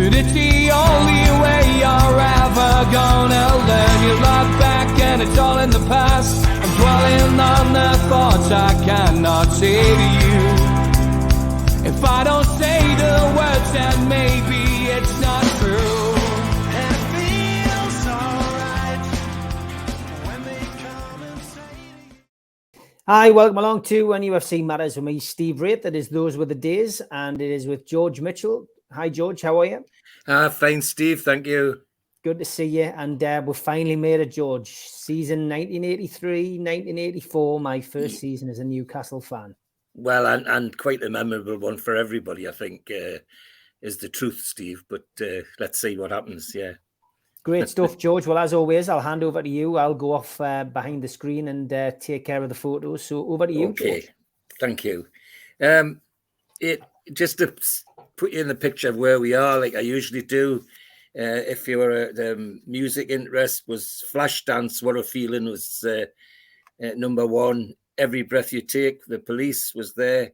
but it's the only way you're ever gonna learn. You look back and it's all in the past. I'm dwelling on the thoughts I cannot say to you. If I don't say the words, then maybe it's not true. And it feels alright when they come and say. Hi, welcome along to NUFC Matters with me, Steve Wraith. It is Those Were the Days, and it is with George Mitchell. Hi, George. How are you? Fine, Steve. Thank you. Good to see you. And we finally made it, George. Season 1983, 1984, my first season as a Newcastle fan. Well, and quite a memorable one for everybody, I think, is the truth, Steve. But let's see what happens, yeah. Great stuff, George. Well, as always, I'll hand over to you. I'll go off behind the screen and take care of the photos. So over to you, Okay, George. Thank you. Just to put you in the picture of where we are, like I usually do, if you were the music interest, was Flashdance, What a Feeling was number one. Every Breath You Take, The Police was there.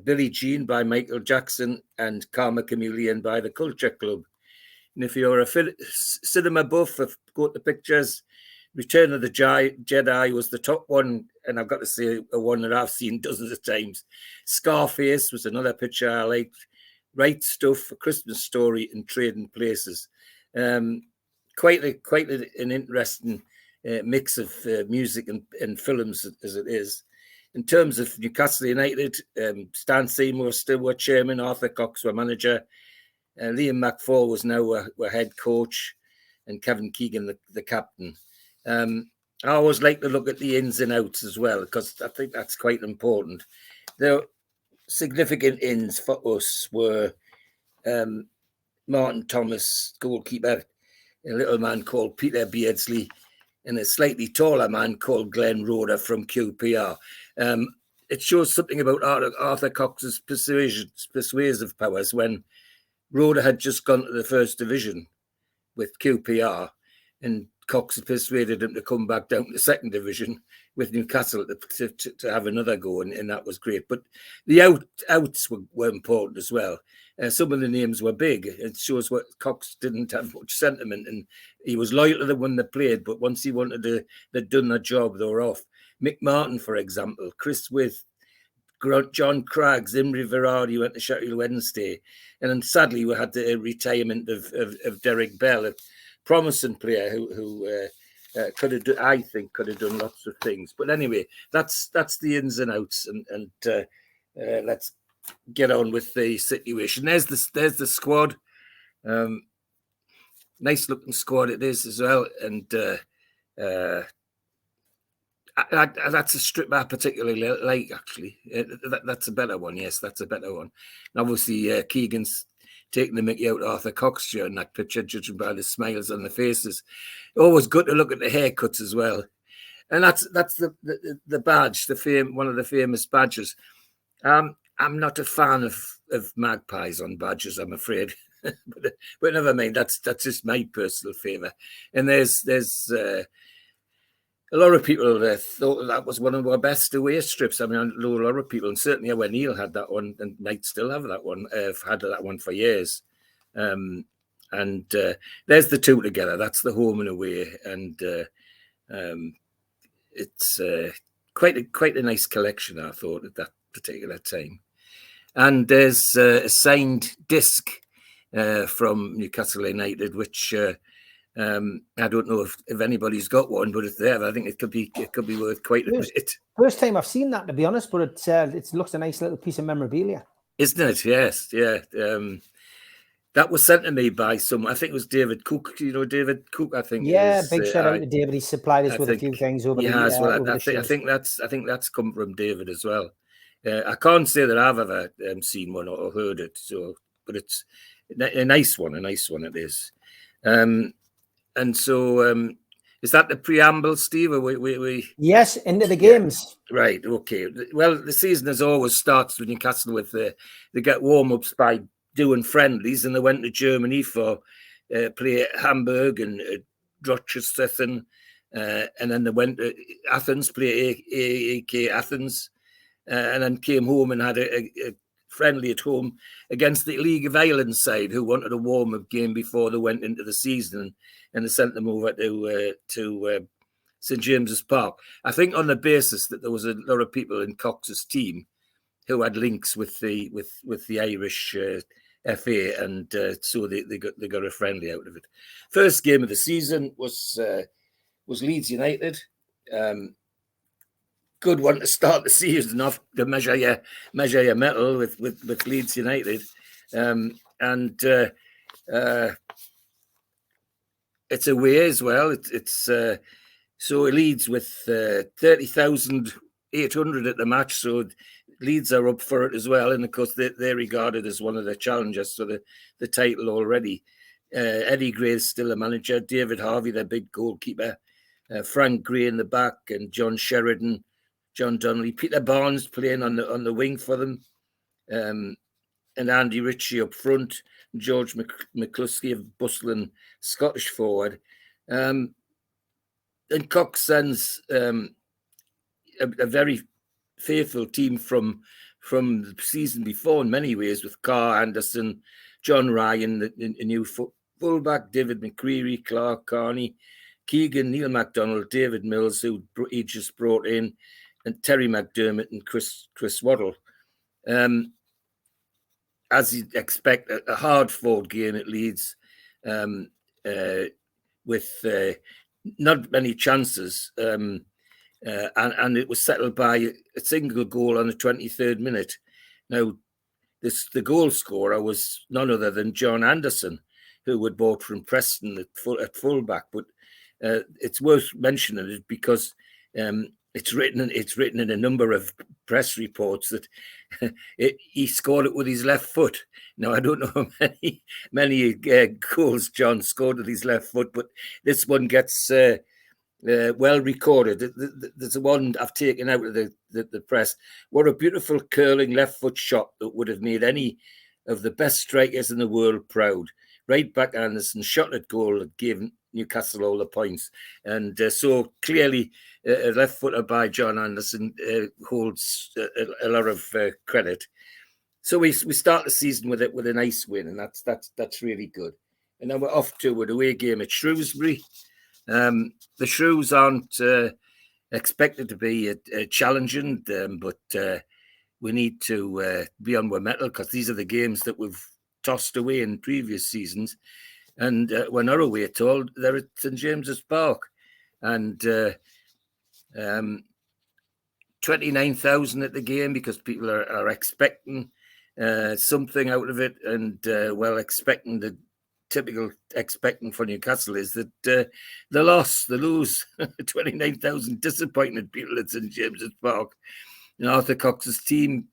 Billie Jean by Michael Jackson and Karma Chameleon by The Culture Club. And if you're a cinema buff, go to pictures, Return of the Jedi was the top one, and I've got to say a one that I've seen dozens of times. Scarface was another picture I liked. Right Stuff, A Christmas Story, and Trading Places. Quite an interesting mix of music and films as it is. In terms of Newcastle United, Stan Seymour still were chairman, Arthur Cox were manager. Liam McFall was now our head coach, and Kevin Keegan the captain. I always like to look at the ins and outs as well, because I think that's quite important. The significant ins for us were Martin Thomas, goalkeeper, a little man called Peter Beardsley, and a slightly taller man called Glenn Roeder from QPR. It shows something about Arthur Cox's persuasive powers when Roeder had just gone to the first division with QPR, and Cox persuaded him to come back down to the second division with Newcastle to have another go, and that was great. But the outs were important as well. Some of the names were big. It shows what Cox didn't have much sentiment, and he was loyal to them when they played, but once he wanted to, they'd done their job, they were off. Mick Martin, for example, Chris Wyth, John Craggs, Imre Verardi went to Sheffield Wednesday, and then sadly we had the retirement of Derek Bell, a promising player who could have done lots of things. But anyway, that's the ins and outs, and let's get on with the situation. There's the squad. Nice looking squad it is as well, and that's a strip I particularly like, actually. That's a better one. Yes, that's a better one. And obviously, Keegan's taking the mickey out Arthur Cox in that picture, judging by the smiles on the faces. Always good to look at the haircuts as well. And that's the badge, one of the famous badges. I'm not a fan of magpies on badges, I'm afraid. but never mind. That's just my personal favour. And there's a lot of people thought that was one of our best away strips. I mean, I know a lot of people, and certainly when Neil had that one, and might still have that one. I've had that one for years. And there's the two together. That's the home and away, and it's quite a nice collection, I thought, at that particular time. And there's a signed disc from Newcastle United, which I don't know if anybody's got one, but it's there. I think it could be worth quite a bit. First time I've seen that, to be honest, but it looks a nice little piece of memorabilia, isn't it? Yes, yeah. That was sent to me by someone. I think it was David Cook. You know David Cook. I think. Yeah, big shout out to David. He supplied us with a few things over the years. I think that's come from David as well. I can't say that I've ever seen one or heard it. So, but it's a nice one. A nice one it is. And so, is that the preamble, Steve? Or we Yes, into the games. Yeah. Right. Okay. Well, the season as always starts with Newcastle with they get warm ups by doing friendlies, and they went to Germany for play at Hamburg and Rochester, and then they went to Athens, play AEK Athens, and then came home and had a friendly at home against the League of Ireland side, who wanted a warm-up game before they went into the season, and they sent them over to St James's Park. I think on the basis that there was a lot of people in Cox's team who had links with the Irish FA, and so they got a friendly out of it. First game of the season was Leeds United. Good one to start the season off, to measure your mettle with Leeds United, and it's away as well. It's so Leeds with 30,800 at the match, so Leeds are up for it as well, and of course they're regarded as one of the challengers for the title already. Eddie Gray's still the manager, David Harvey, their big goalkeeper, Frank Gray in the back, and John Sheridan, John Donnelly, Peter Barnes playing on the wing for them, and Andy Ritchie up front, George McCluskey of bustling Scottish forward. And Cox sends a very faithful team from the season before in many ways, with Carr Anderson, John Ryan, the new fullback, David McCreary, Clark Carney, Keegan, Neil MacDonald, David Mills, who he just brought in, and Terry McDermott and Chris Waddle. As you'd expect, a hard-fought game at Leeds, with not many chances, and it was settled by a single goal on the 23rd minute. Now, the goal scorer was none other than John Anderson, who had bought from Preston at fullback. But it's worth mentioning it because it's written in a number of press reports that he scored it with his left foot. Now, I don't know how many goals John scored with his left foot, but this one gets well recorded. There's one I've taken out of the press. What a beautiful curling left foot shot that would have made any of the best strikers in the world proud. Right back Anderson shot at goal that gave Newcastle all the points. And so clearly a left footer by John Anderson holds a lot of credit. So we start the season with a nice win, and that's really good. And then we're off to an away game at Shrewsbury. The Shrews aren't expected to be challenging, but we need to be on our mettle, because these are the games that we've tossed away in previous seasons. And we're not away at all. They're at St James's Park. And 29,000 at the game, because people are expecting something out of it. And, expecting the typical expecting for Newcastle is that they lose 29,000 disappointed people at St James's Park. And Arthur Cox's team,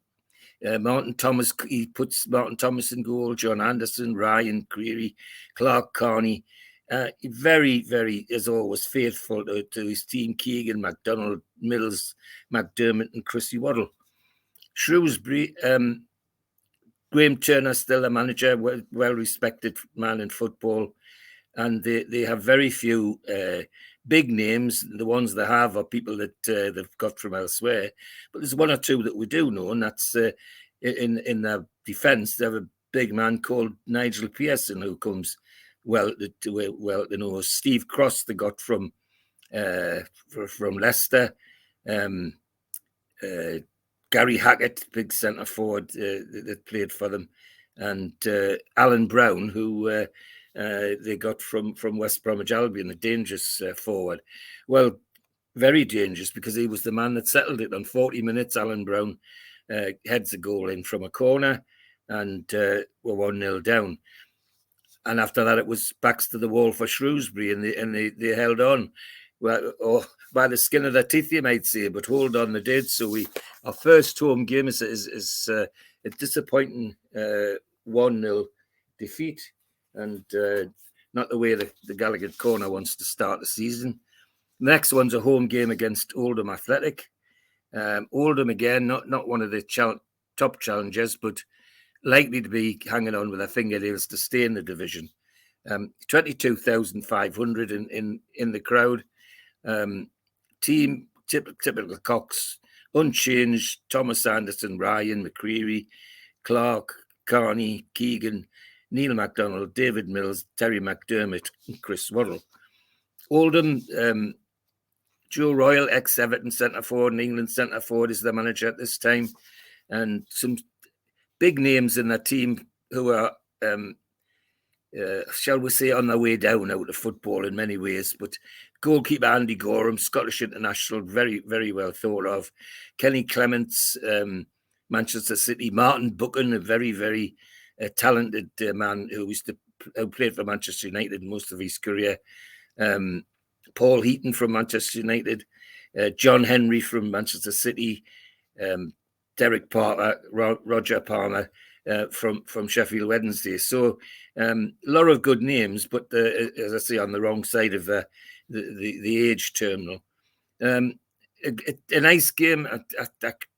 Martin Thomas, he puts Martin Thomas in goal, John Anderson, Ryan Creary, Clark Carney. Very, very, as always, faithful to his team, Keegan, MacDonald, Mills, McDermott and Chrissy Waddle. Shrewsbury, Graham Turner, still a manager, well-respected man in football. And they have very few big names. The ones they have are people that they've got from elsewhere. But there's one or two that we do know, and that's in their defence. They have a big man called Nigel Pearson, who comes well to know. Steve Cross they got from Leicester. Gary Hackett, big centre forward that played for them, and Alan Brown, who they got from West Bromwich Albion, a dangerous forward. Well, very dangerous, because he was the man that settled it on 40 minutes. Alan Brown heads a goal in from a corner, and we're 1-0 down. And after that, it was backs to the wall for Shrewsbury, and they held on. Well, or by the skin of their teeth, you might say, but hold on, they did. So our first home game is a disappointing 1-0 defeat, and not the way the Gallagher Corner wants to start the season. The next one's a home game against Oldham Athletic. Oldham again, not one of the top challengers, but likely to be hanging on with their fingernails to stay in the division. 22,500 in the crowd. Team typical Cox, unchanged. Thomas Anderson, Ryan McCreary, Clark, Carney, Keegan, Neil MacDonald, David Mills, Terry McDermott, and Chris Waddle. Oldham, Joe Royal, ex-Everton centre-forward and England centre-forward, is the manager at this time. And some big names in the team who are, shall we say, on their way down out of football in many ways. But goalkeeper Andy Gorham, Scottish international, very, very well thought of. Kenny Clements, Manchester City. Martin Buchan, a very, very talented man who played for Manchester United most of his career. Paul Heaton from Manchester United. John Henry from Manchester City. Derek Parker, Roger Palmer from Sheffield Wednesday. So a lot of good names, but as I say, on the wrong side of the age terminal. A nice game. I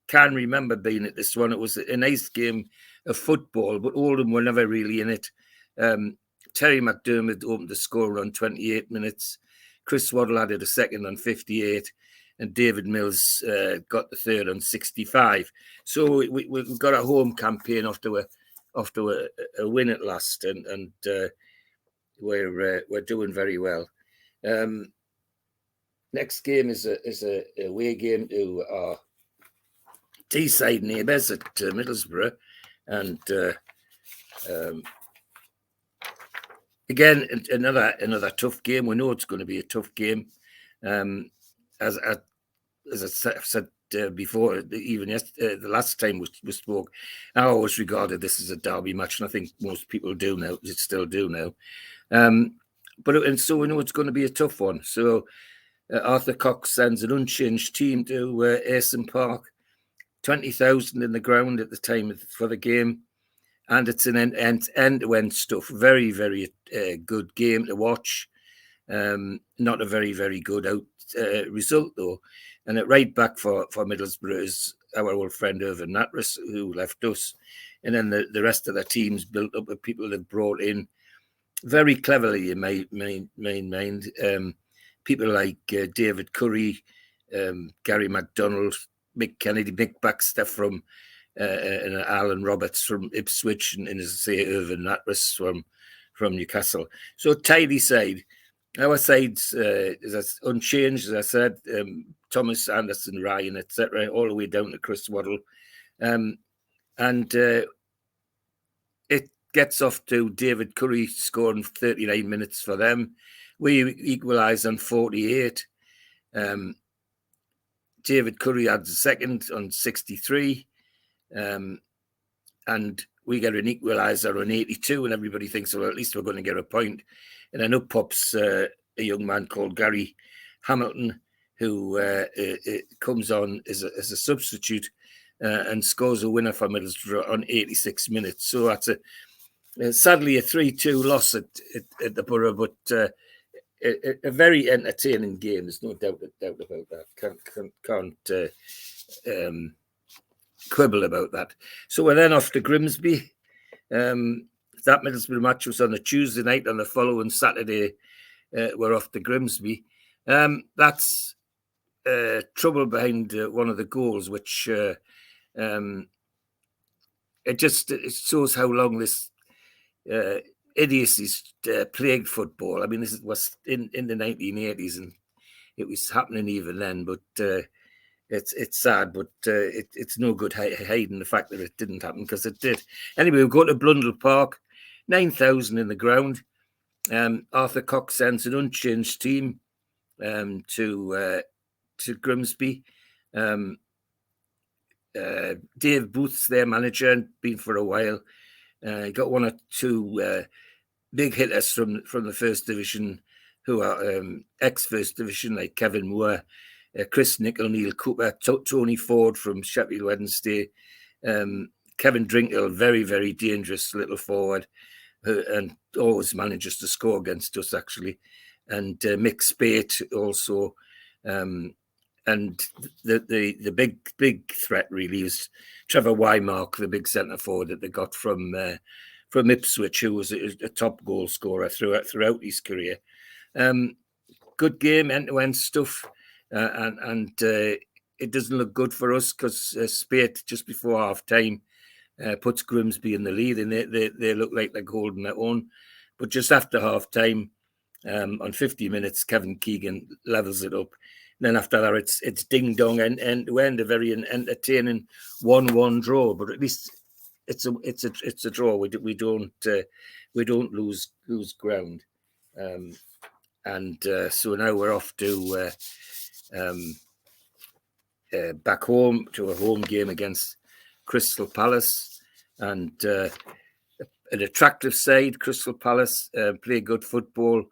can't remember being at this one. It was a nice game of football, but Oldham were never really in it. Terry McDermott opened the score on 28 minutes. Chris Waddle added a second on 58. And David Mills got the third on 65. So we got a home campaign after a win at last, and we're doing very well. Next game is a away game to our Teesside neighbours at Middlesbrough, and again another tough game. We know it's going to be a tough game. As I said before, even yesterday, the last time we spoke, I always regarded this as a derby match, and I think most people do now. Still do now. So we know it's going to be a tough one. So Arthur Cox sends an unchanged team to Ayson Park, 20,000 in the ground at the time for the game, and it's an end-to-end stuff. Very, very good game to watch. Not a very, very good result though. And at right back for Middlesbrough is our old friend Irvin Natras, who left us. And then the rest of the team's built up with people they've brought in very cleverly, in my mind. People like David Curry, Gary MacDonald, Mick Kennedy, Mick Baxter from and Alan Roberts from Ipswich, and as I say, Irvin Natras from Newcastle. So tidy side. Our side's is unchanged, as I said. Thomas, Anderson, Ryan, etc., all the way down to Chris Waddle. And it gets off to David Curry scoring 39 minutes for them. We equalised on 48. David Curry had the second on 63. And we get an equaliser on 82, and everybody thinks, well, at least we're going to get a point. And then up pops a young man called Gary Hamilton, who comes on as a substitute and scores a winner for Middlesbrough on 86 minutes. So that's sadly a 3-2 loss at the Borough, but a very entertaining game. There's no doubt about that. Can't quibble about that. So we're then off to Grimsby. That Middlesbrough match was on a Tuesday night. On the following Saturday, we're off to Grimsby. That's trouble behind one of the goals, which it shows how long this idiocy's plagued football. I mean, this was in the 1980s, and it was happening even then. But it's sad, but it's no good hiding the fact that it didn't happen, because it did. Anyway, we go to Blundell Park. 9,000 in the ground. Arthur Cox sends an unchanged team to Grimsby. Dave Booth's their manager, and been for a while. Got one or two big hitters from the First Division who are ex-First Division, like Kevin Moore, Chris Nicholl, Neil Cooper, Tony Ford from Sheffield Wednesday, Kevin Drinkell, very, very dangerous little forward, and always manages to score against us, actually. And Mick Spate also. And the big threat really is Trevor Wymark, the big centre forward that they got from Ipswich, who was a top goal scorer throughout his career. Good game, end-to-end stuff, and it doesn't look good for us, because Spate, just before half time, puts Grimsby in the lead, and they look like they're holding their own. But just after half time, on 50 minutes, Kevin Keegan levels it up. And then after that, it's ding dong and we end a very entertaining 1-1 draw. But at least it's a draw. We don't lose ground. So now we're off to back home to a home game against Crystal Palace, and an attractive side. Crystal Palace play good football.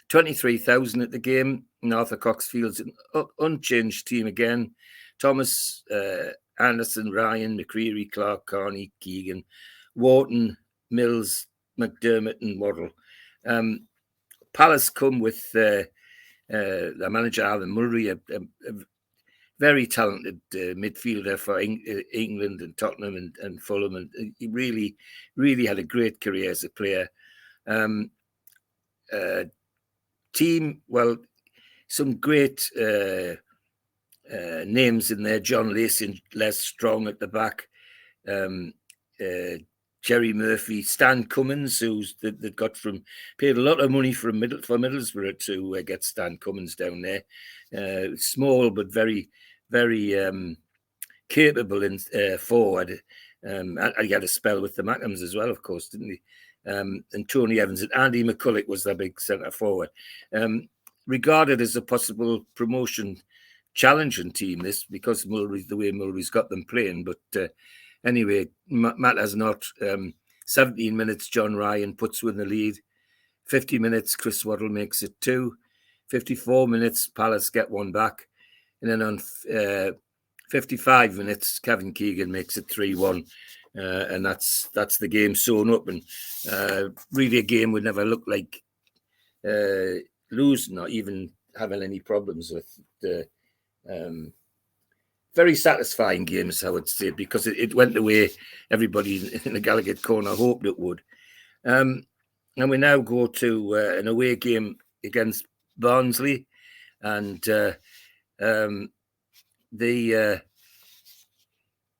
23,000 at the game. And Arthur Cox Field's an unchanged team again. Thomas, Anderson, Ryan, McCreary, Clark, Carney, Keegan, Wharton, Mills, McDermott and Waddle. Palace come with their manager, Alan Murray, a very talented midfielder for England and Tottenham and Fulham. And he really, really had a great career as a player. Team, well, some great names in there. John Lacey, Les Strong at the back. Jerry Murphy, Stan Cummins, who's that got paid a lot of money for Middlesbrough to get Stan Cummins down there. Small but very, very capable in forward. He had a spell with the Mackhams as well, of course, didn't he? And Tony Evans and Andy McCulloch was their big centre forward. Regarded as a possible promotion challenging team, this, because the way Mulry's got them playing. But anyway, matters not. 17 minutes, John Ryan puts in the lead. 50 minutes, Chris Waddle makes it 2. 54 minutes, Palace get one back. And then on 55 minutes, Kevin Keegan makes it 3-1. And that's the game sewn up. And really a game would never look like losing or even having any problems with. The very satisfying games, I would say, because it went the way everybody in the Gallagher corner hoped it would. And we now go to an away game against Barnsley, and the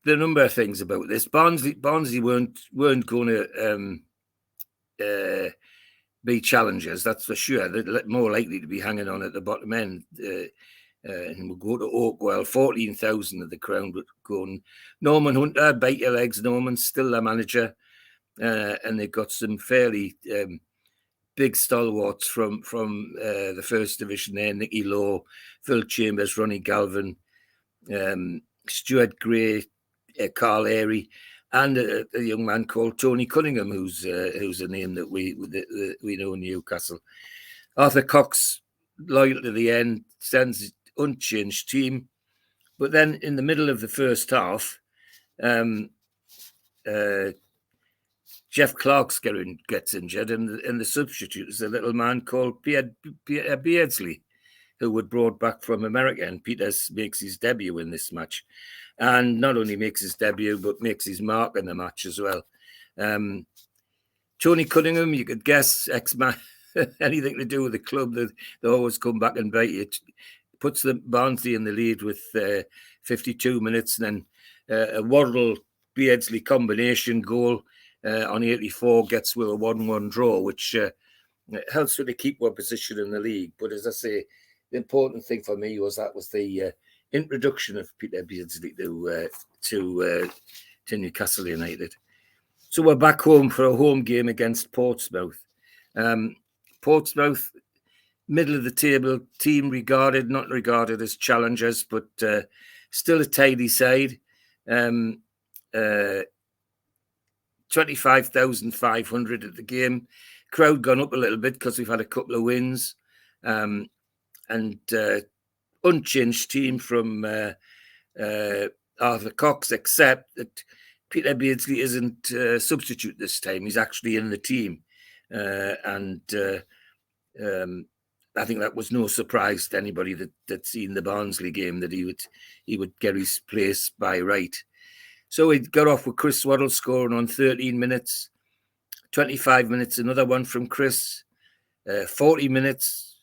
number of things about this. Barnsley weren't going to be challengers, that's for sure. They're more likely to be hanging on at the bottom end. And we'll go to Oakwell. 14,000 of the crowd would go. Norman Hunter, bite your legs. Norman's still their manager, and they've got some fairly big stalwarts from the first division there. Nicky Lowe, Phil Chambers, Ronnie Galvin, Stuart Gray, Carl Airy, and a young man called Tony Cunningham, who's a name that we know in Newcastle. Arthur Cox, loyal to the end, sends unchanged team, but then in the middle of the first half, Jeff Clark's gets injured, and the substitute is a little man called Peter Beardsley, who was brought back from America, and Peters makes his debut in this match. And not only makes his debut, but makes his mark in the match as well. Tony Cunningham, you could guess, ex-man, anything to do with the club, they always come back and bite it. Puts the Barnsley in the lead with 52 minutes, and then a Waddle Beardsley combination goal on 84 gets with a 1-1 draw, which helps with to keep one position in the league. But as I say, the important thing for me was the introduction of Peter Beardsley to Newcastle United. So we're back home for a home game against Portsmouth. Portsmouth, middle of the table team, not regarded as challengers, but still a tidy side. 25,500 at the game. Crowd gone up a little bit because we've had a couple of wins. And unchanged team from Arthur Cox, except that Peter Beardsley isn't a substitute this time. He's actually in the team. I think that was no surprise to anybody that's seen the Barnsley game, that he would get his place by right. So he got off with Chris Waddle scoring on 13 minutes. 25 minutes, another one from Chris. 40 minutes,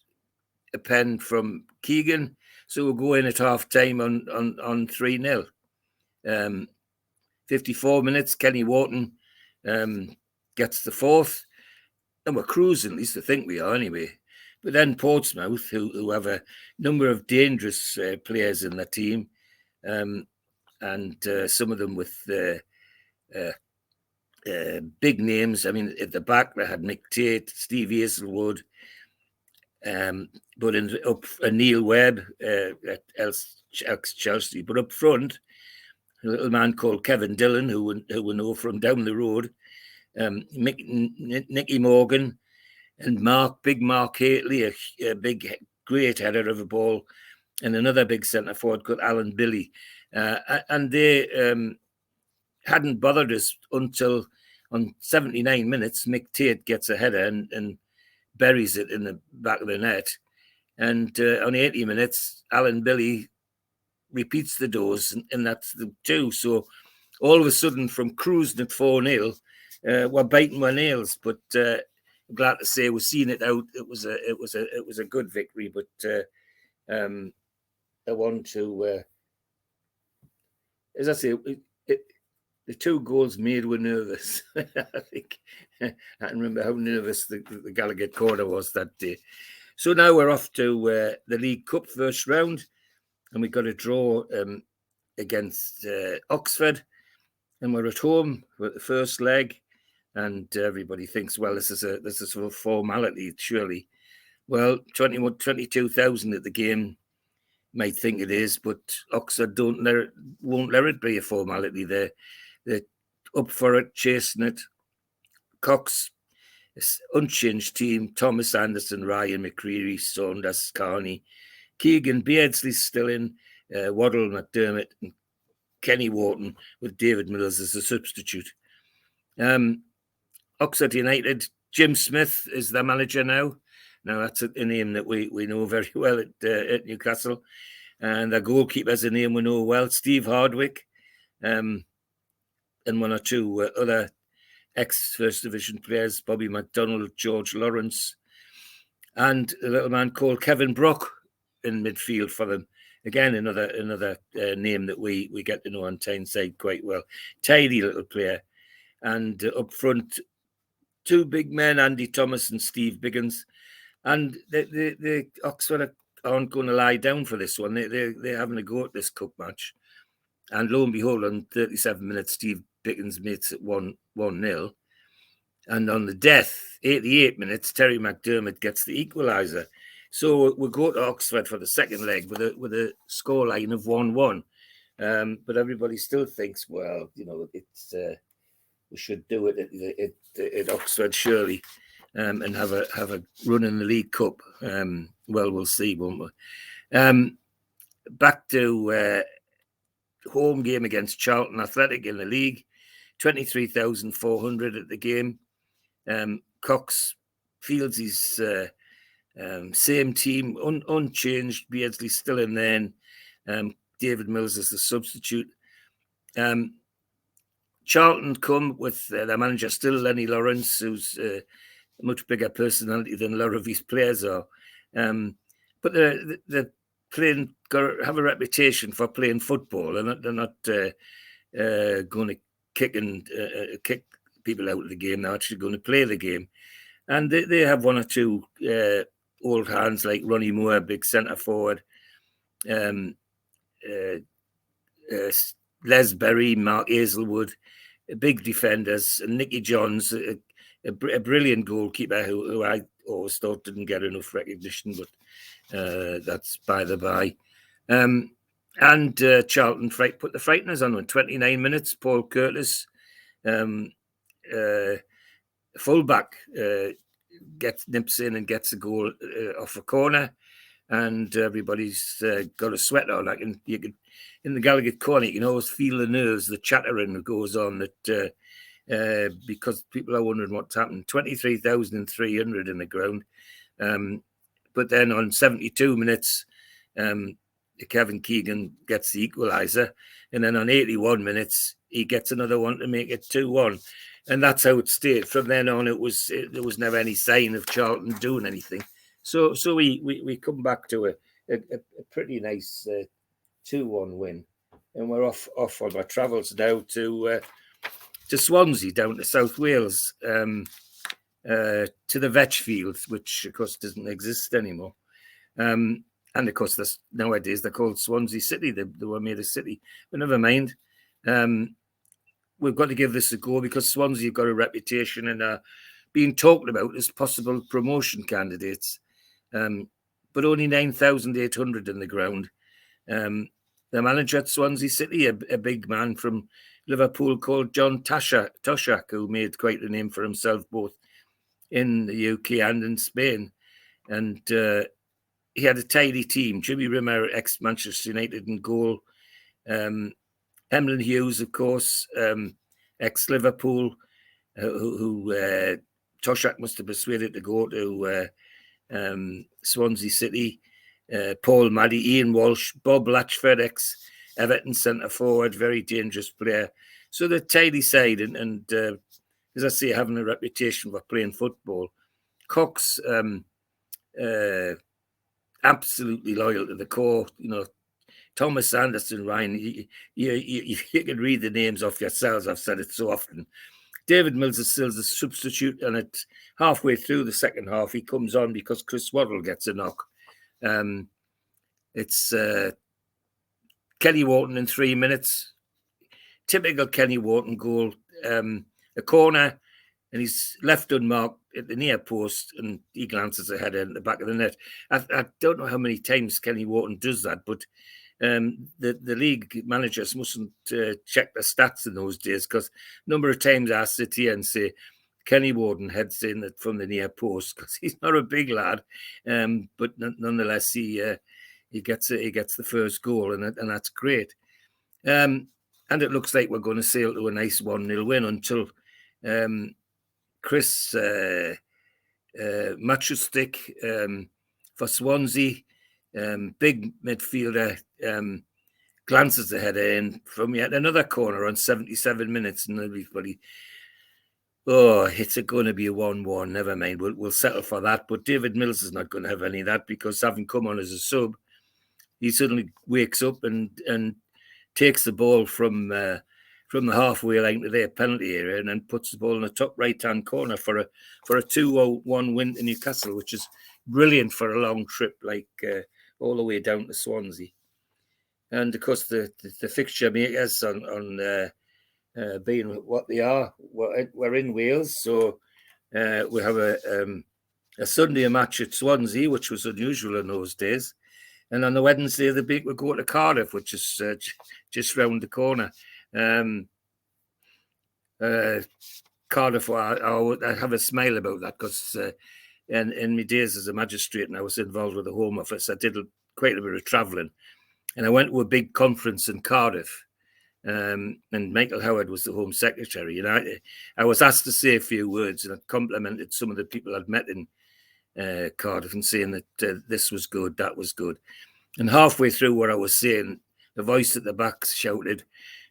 a pen from Keegan. So we'll go in at half time on 3-0. 54 minutes, Kenny Wharton gets the fourth. And we're cruising, at least I think we are anyway. But then Portsmouth, who have a number of dangerous players in their team, and some of them with big names. I mean, at the back they had Mick Tate, Steve Hazelwood, but Neil Webb at Chelsea. But up front, a little man called Kevin Dillon, who we know from down the road, Nicky Morgan, and Big Mark Haitley, a big, great header of a ball, and another big centre forward called Alan Billy. And they hadn't bothered us until on 79 minutes, Mick Tate gets a header and buries it in the back of the net. And on 80 minutes, Alan Billy repeats the dose, and that's the two. So all of a sudden, from cruising at 4-0, we're biting our nails. But I'm glad to say we're seeing it out. It was a good victory, but I want to, as I say, the two goals made were nervous. I think I can remember how nervous the Gallagher corner was that day. So now we're off to the League Cup first round, and we've got a draw against Oxford, and we're at home with the first leg. And everybody thinks, well, this is a formality, surely. Well, 22,000 at the game might think it is, but Oxford won't let it be a formality. They're up for it, chasing it. Cox, unchanged team. Thomas Anderson, Ryan McCreary, Saunders, Carney, Keegan Beardsley's still in. Waddle, McDermott, and Kenny Wharton with David Mills as a substitute. Oxford United, Jim Smith is their manager now. Now, that's a name that we know very well at Newcastle. And their goalkeeper's a name we know well, Steve Hardwick, and one or two other ex-First Division players, Bobby McDonald, George Lawrence, and a little man called Kevin Brock in midfield for them. Again, another name that we get to know on Tyneside quite well. Tidy little player. And up front, two big men, Andy Thomas and Steve Biggins. And the Oxford aren't going to lie down for this one. They're having a go at this cup match. And lo and behold, on 37 minutes, Steve Biggins makes it 1-0. And on the death, 88 minutes, Terry McDermott gets the equaliser. So we'll go to Oxford for the second leg with a scoreline of 1-1. But everybody still thinks, well, it's we should do it at Oxford surely, and have a run in the League Cup. Well, we'll see, won't we? Back to home game against Charlton Athletic in the league. 23,400 at the game. Cox fields his same team, unchanged. Beardsley still in there. David Mills as the substitute. Charlton come with their manager still, Lenny Lawrence, who's a much bigger personality than a lot of his players are. But they're playing, have a reputation for playing football. They're not going to kick people out of the game. They're actually going to play the game. And they have one or two old hands like Ronnie Moore, big centre forward. Les Berry, Mark Hazelwood, big defenders, and Nicky Johns, a brilliant goalkeeper who I always thought didn't get enough recognition, but that's by the by. And Charlton put the frighteners on 29 minutes. Paul Curtis, fullback, nips in and gets a goal off a corner, and everybody's got a sweat on. You could in the Gallagher corner, you can always feel the nerves, the chattering that goes on. That because people are wondering what's happened. 23,300 in the ground, but then on 72 minutes, Kevin Keegan gets the equaliser, and then on 81 minutes he gets another one to make it 2-1. And that's how it stayed. From then on, there was never any sign of Charlton doing anything. So we come back to a pretty nice 2-1 win. and we're off on our travels now to Swansea, down to South Wales, to the Vetch Fields, which of course doesn't exist anymore. And of course, nowadays they're called Swansea City. They were made a city, but never mind. We've got to give this a go because Swansea have got a reputation and are being talked about as possible promotion candidates. But only 9,800 in the ground. The manager at Swansea City, a big man from Liverpool called John Toshak, who made quite a name for himself both in the UK and in Spain. And he had a tidy team. Jimmy Rimmer, ex-Manchester United in goal. Emlyn Hughes, of course, ex-Liverpool, who Toshak must have persuaded to go to Swansea City. Paul Maddy, Ian Walsh, Bob Latchford, ex-Everton centre-forward, very dangerous player. So the tidy side, and as I say, having a reputation for playing football. Cox, absolutely loyal to the core, Thomas Anderson, Ryan, you can read the names off yourselves. I've said it so often. David Mills is still the substitute, and at halfway through the second half, he comes on because Chris Waddle gets a knock. It's Kenny Wharton in 3 minutes. Typical Kenny Wharton goal. A corner, and he's left unmarked at the near post, and he glances ahead in the back of the net. I don't know how many times Kenny Wharton does that, but the league managers mustn't check the stats in those days, because a number of times I sit here and say Kenny Wharton heads in from the near post because he's not a big lad, but nonetheless he gets the first goal, and that's great. And it looks like we're going to sail to a nice 1-0 win until Chris Machustik for Swansea, big midfielder, glances ahead in from yet another corner on 77 minutes, and everybody, it's going to be a 1-1. Never mind, we'll settle for that. But David Mills is not going to have any of that, because having come on as a sub, he suddenly wakes up and takes the ball from the halfway line to their penalty area, and then puts the ball in the top right-hand corner for a 2-1 win to Newcastle, which is brilliant for a long trip, like all the way down to Swansea. And of course, the fixture makers on being what they are, we're in Wales, so we have a Sunday match at Swansea, which was unusual in those days. And on the Wednesday, the week we go to Cardiff, which is just round the corner. Cardiff, I have a smile about that, because in my days as a magistrate, and I was involved with the Home Office, I did quite a bit of travelling, and I went to a big conference in Cardiff, and Michael Howard was the Home Secretary. And I was asked to say a few words, and I complimented some of the people I'd met in Cardiff, and saying that this was good, that was good. And halfway through what I was saying, the voice at the back shouted,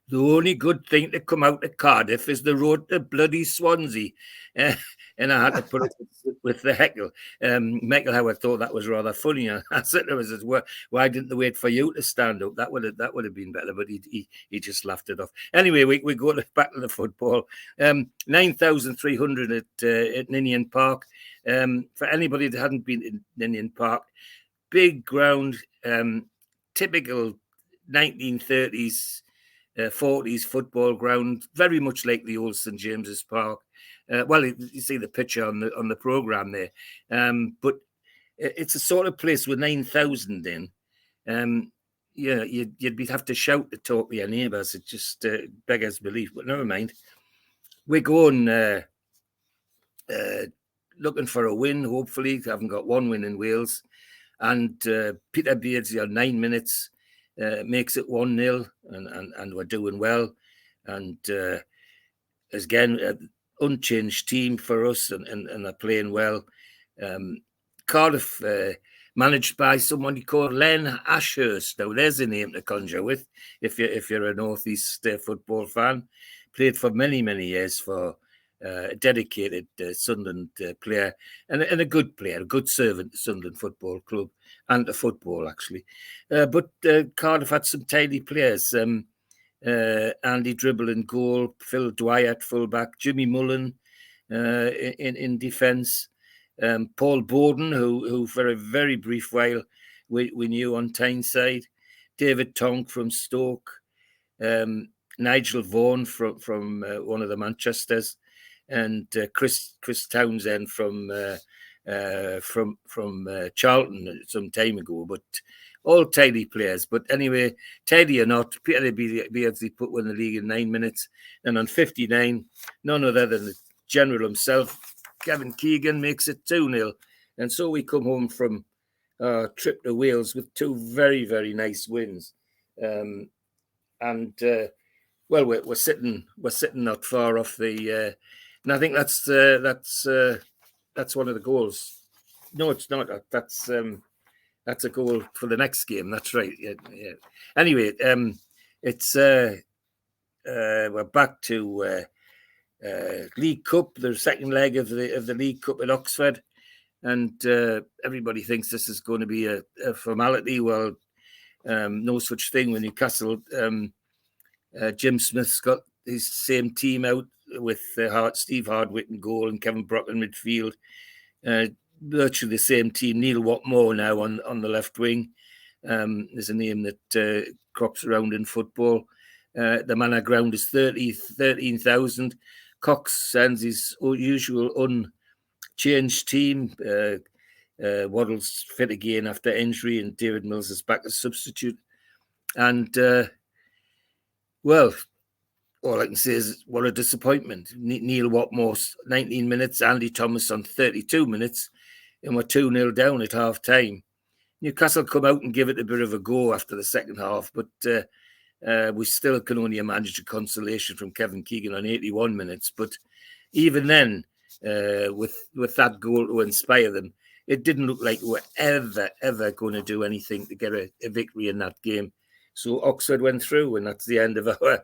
"The only good thing to come out of Cardiff is the road to bloody Swansea." And I had to put it with the heckle. Michael Howard thought that was rather funny. I said to him, "Why didn't they wait for you to stand up? That would have been better." But he just laughed it off. Anyway, we go back to the football. 9,300 at Ninian Park. For anybody that hadn't been in Ninian Park, big ground, typical 1930s. 40s football ground, very much like the old St James's Park. Well, you see the picture on the programme there, but it's a sort of place with 9,000 in. You'd have to shout to talk to your neighbours. It just beggars belief, but never mind. We're going looking for a win, hopefully. We haven't got one win in Wales. And Peter Beardsley on 9 minutes makes it 1-0, and we're doing well. And again, unchanged team for us, and they're playing well. Cardiff, managed by somebody called Len Ashurst. Now, there's a name to conjure with if you're a North East football fan. Played for many, many years for a dedicated Sunderland player and a good player, a good servant to Sunderland Football Club and to football, actually. But Cardiff had some tidy players. Andy Dribble in goal, Phil Dwyer at fullback, Jimmy Mullen in defence, Paul Borden, who for a very brief while we knew on Tyne side, David Tonk from Stoke, Nigel Vaughan from one of the Manchesters, and Chris Townsend from Charlton some time ago, but all tidy players. But anyway, tidy or not, Peter Beardsley won the league in 9 minutes, and on 59, none other than the general himself, Kevin Keegan, makes it 2-0. And so we come home from our trip to Wales with two very, very nice wins. Well, we're sitting not far off the, and I think that's one of the goals. No, it's not. That's a goal for the next game. That's right. Yeah. Anyway, it's we're back to League Cup, the second leg of the League Cup at Oxford, and everybody thinks this is going to be a formality. Well, no such thing with Newcastle. Jim Smith's got his same team out with Steve Hardwick in goal and Kevin Brock in midfield. Virtually the same team. Neil Watmore now on the left wing. Is a name that crops around in football. The manor ground is 13,000. Cox sends his usual unchanged team. Waddle's fit again after injury, and David Mills is back as substitute. And well, all I can say is what a disappointment. Neil Watmore 19 minutes, Andy Thomas on 32 minutes, and we're 2-0 down at half time. Newcastle come out and give it a bit of a go after the second half, but we still can only imagine a consolation from Kevin Keegan on 81 minutes. But even then, with that goal to inspire them, it didn't look like we were ever going to do anything to get a victory in that game. So Oxford went through, and that's the end of our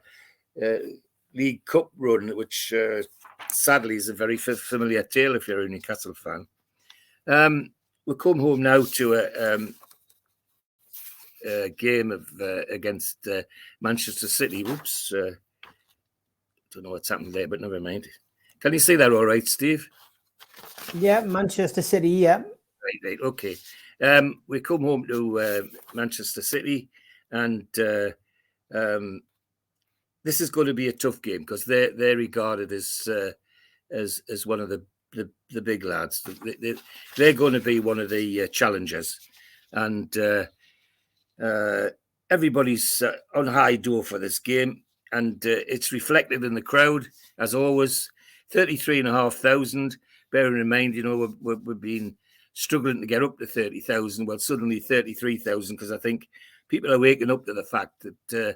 League Cup run, which sadly is a very familiar tale if you're a Newcastle fan. We'll come home now to a game against Manchester City. Whoops. Don't know what's happened there, but never mind. Can you see that all right, Steve? Yeah, Manchester City, yeah. Right, okay. We come home to Manchester City, and this is going to be a tough game because they're regarded as one of the big lads. They're going to be one of the challengers, and everybody's on high door for this game, and it's reflected in the crowd as always. 33,500. Bearing in mind, we've been struggling to get up to 30,000. Well, suddenly 33,000 because I think people are waking up to the fact that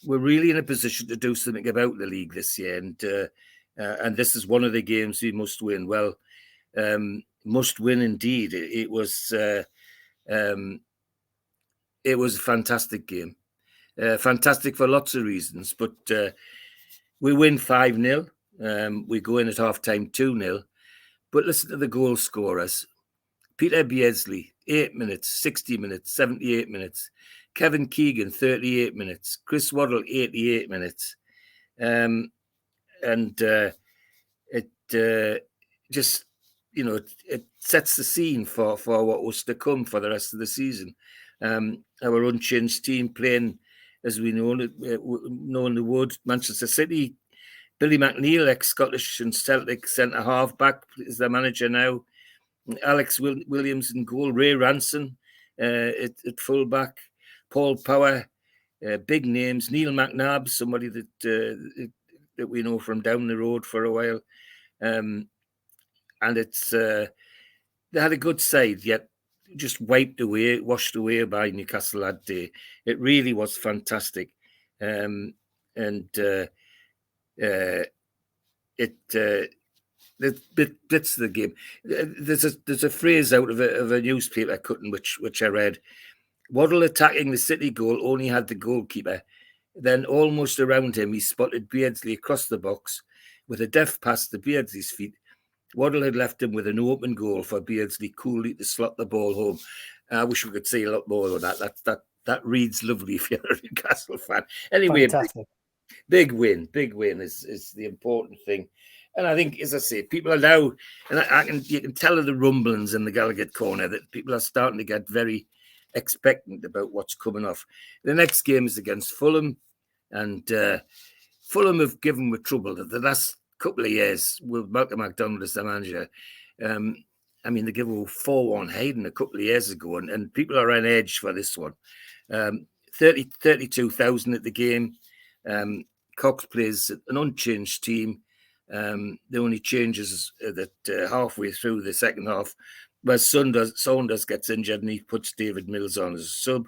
we're really in a position to do something about the league this year, and this is one of the games we must win. Well, must win indeed. It was a fantastic game, fantastic for lots of reasons. But we win 5-0. We go in at half time 2-0. But listen to the goal scorers: Peter Beardsley, 8 minutes, 60 minutes, 78 minutes. Kevin Keegan, 38 minutes. Chris Waddle, 88 minutes. And it just, it sets the scene for what was to come for the rest of the season. Our unchanged team playing, as we know in the wood, Manchester City. Billy McNeil, ex-Scottish and Celtic centre-half back, is the manager now. Alex Williams in goal. Ray Ranson at full-back. Paul Power, big names. Neil McNabb, somebody that we know from down the road for a while. And it's they had a good side, yet just washed away by Newcastle that day. It really was fantastic. Bits of the game. There's a phrase out of a newspaper cutting which I read. Waddle attacking the City goal only had the goalkeeper. Then almost around him, he spotted Beardsley across the box with a deft pass to Beardsley's feet. Waddle had left him with an open goal for Beardsley coolly to slot the ball home. I wish we could see a lot more of that. That reads lovely if you're a Newcastle fan. Anyway, Fantastic. big win is the important thing. And I think, as I say, people are now, and you can tell in the rumblings in the Gallagher corner that people are starting to get very expectant about what's coming off. The next game is against Fulham, and Fulham have given with trouble the last couple of years with Malcolm MacDonald as the manager. I mean, they gave a 4-1 Hayden a couple of years ago, and people are on edge for this one. 32,000 at the game. Cox plays an unchanged team. The only changes that halfway through the second half, where Saunders gets injured and he puts David Mills on as a sub.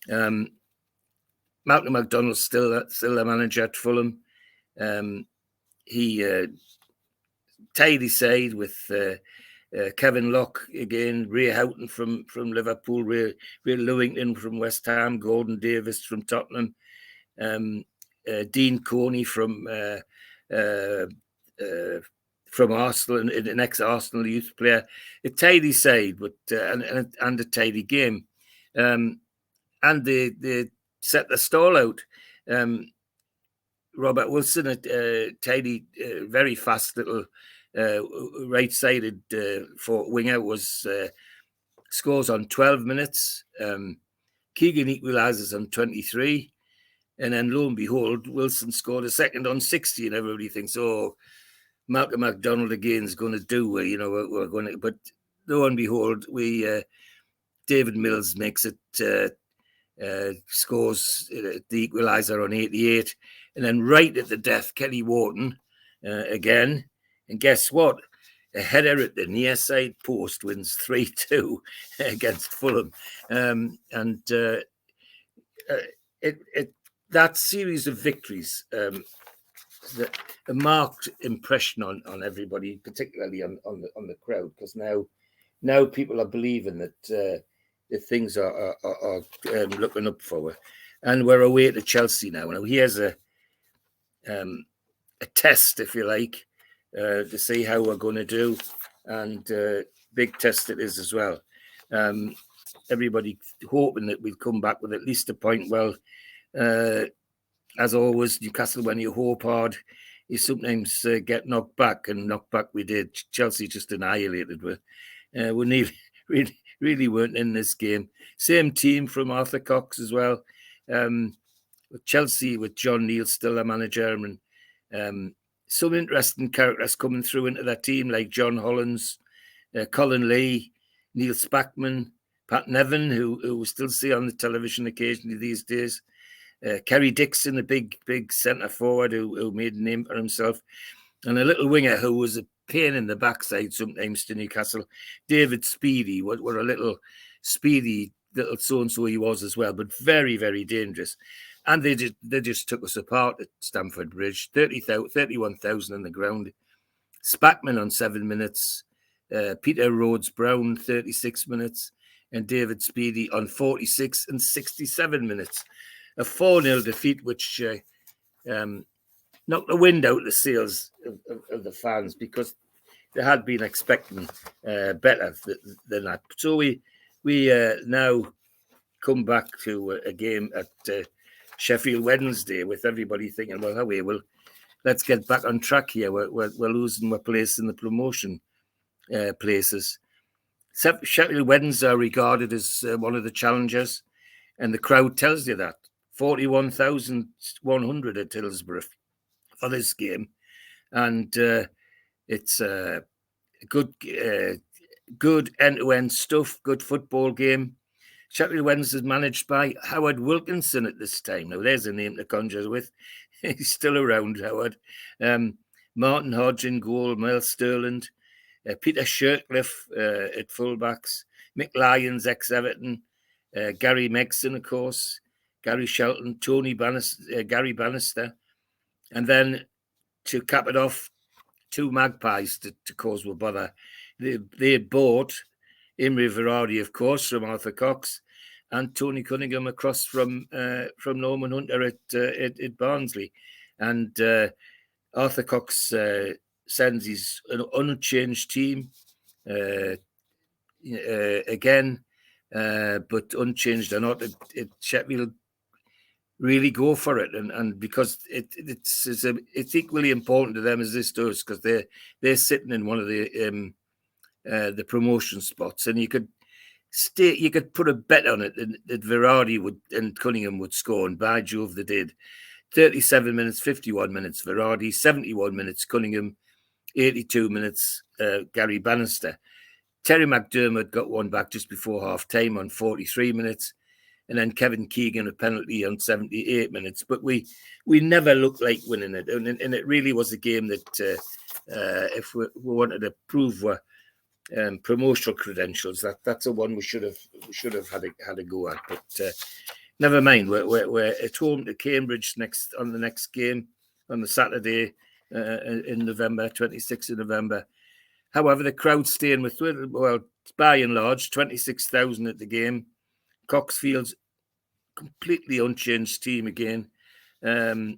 Malcolm MacDonald's still the manager at Fulham. He tied his side with Kevin Locke again, Ray Houghton from Liverpool, Ray Lewington from West Ham, Gordon Davis from Tottenham, Dean Coney from Arsenal, an ex-Arsenal youth player. A tidy side, but and a tidy game, and they set the stall out. Robert Wilson, a tidy, very fast little right-sided for winger, was scores on 12 minutes. Keegan equalises on 23. And then, lo and behold, Wilson scored a second on 60, and everybody thinks, oh, Malcolm MacDonald again is going to do, we're going to. But lo and behold, David Mills makes it, scores the equaliser on 88. And then right at the death, Kelly Wharton again. And guess what? A header at the near side post wins 3-2 against Fulham. That series of victories, a marked impression on everybody, particularly on the crowd, because now people are believing that things are looking up forward, and we're away to Chelsea now. Now here's a test, if you like, to see how we're going to do, and big test it is as well. Everybody hoping that we'll come back with at least a point. Well, as always, Newcastle, when you hope hard, you sometimes get knocked back, and knocked back we did. Chelsea just annihilated. We really weren't in this game. Same team from Arthur Cox as well. With Chelsea, with John Neal still a manager, and some interesting characters coming through into that team, like John Hollins, Colin Lee, Neil Spackman, Pat Nevin, who we still see on the television occasionally these days. Kerry Dixon, a big centre forward who made a name for himself, and a little winger who was a pain in the backside sometimes to Newcastle, David Speedy. What a little speedy little so-and-so he was as well, but very, very dangerous. And they just took us apart at Stamford Bridge. 31,000 on the ground. Spackman on 7 minutes. Peter Rhodes-Brown, 36 minutes. And David Speedy on 46 and 67 minutes. A 4-0 defeat, which knocked the wind out of the sails of the fans, because they had been expecting better than that. So we now come back to a game at Sheffield Wednesday with everybody thinking, well, let's get back on track here. We're losing our place in the promotion places. Sheffield Wednesday are regarded as one of the challengers, and the crowd tells you that. 41,100 at Hillsborough for this game, and it's good end-to-end stuff. Good football game. Sheffield Wednesday is managed by Howard Wilkinson at this time. Now, there's a name to conjure with. He's still around, Howard. Martin Hodge in goal, Mel Sterland, Peter Shirtcliffe at fullbacks, Mick Lyons, ex-Everton, Gary Megson, of course, Gary Shelton, Gary Bannister, and then to cap it off, two Magpies to cause more bother. They had bought Imre Verardi, of course, from Arthur Cox, and Tony Cunningham across from Norman Hunter at Barnsley. And Arthur Cox sends his an unchanged team again, but unchanged or not, Sheffield really go for it, and because it's equally important to them as this does, because they're sitting in one of the promotion spots, and you could put a bet on it that Verratti and Cunningham would score, and by Jove they did. 37 minutes, 51 minutes Verratti, 71 minutes Cunningham, 82 minutes Gary Bannister. Terry McDermott got one back just before half-time on 43 minutes, and then Kevin Keegan a penalty on 78 minutes. But we never looked like winning it, and it really was a game that if we wanted to prove our promotional credentials, that's the one we should have had a go at. But never mind. We're at home to Cambridge on the next game on the Saturday in November, 26th of November. However, the crowd's staying with, well, by and large, 26,000 at the game. Coxfield's completely unchanged team again. And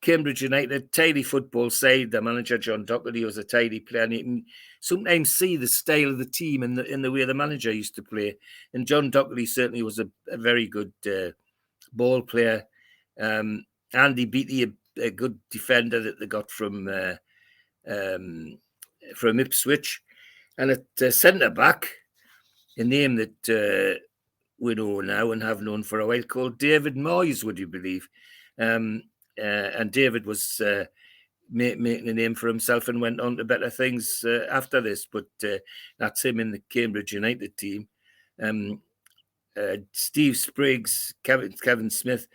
Cambridge United, tidy football side. The manager, John Doherty, was a tidy player. And you can sometimes see the style of the team in the way the manager used to play. And John Doherty certainly was a very good ball player. Andy Beattie, a good defender that they got from Ipswich. And at centre-back, a name that we know now and have known for a while, called David Moyes, would you believe? And David was making a name for himself and went on to better things after this. But that's him in the Cambridge United team. Steve Spriggs, Kevin Smith,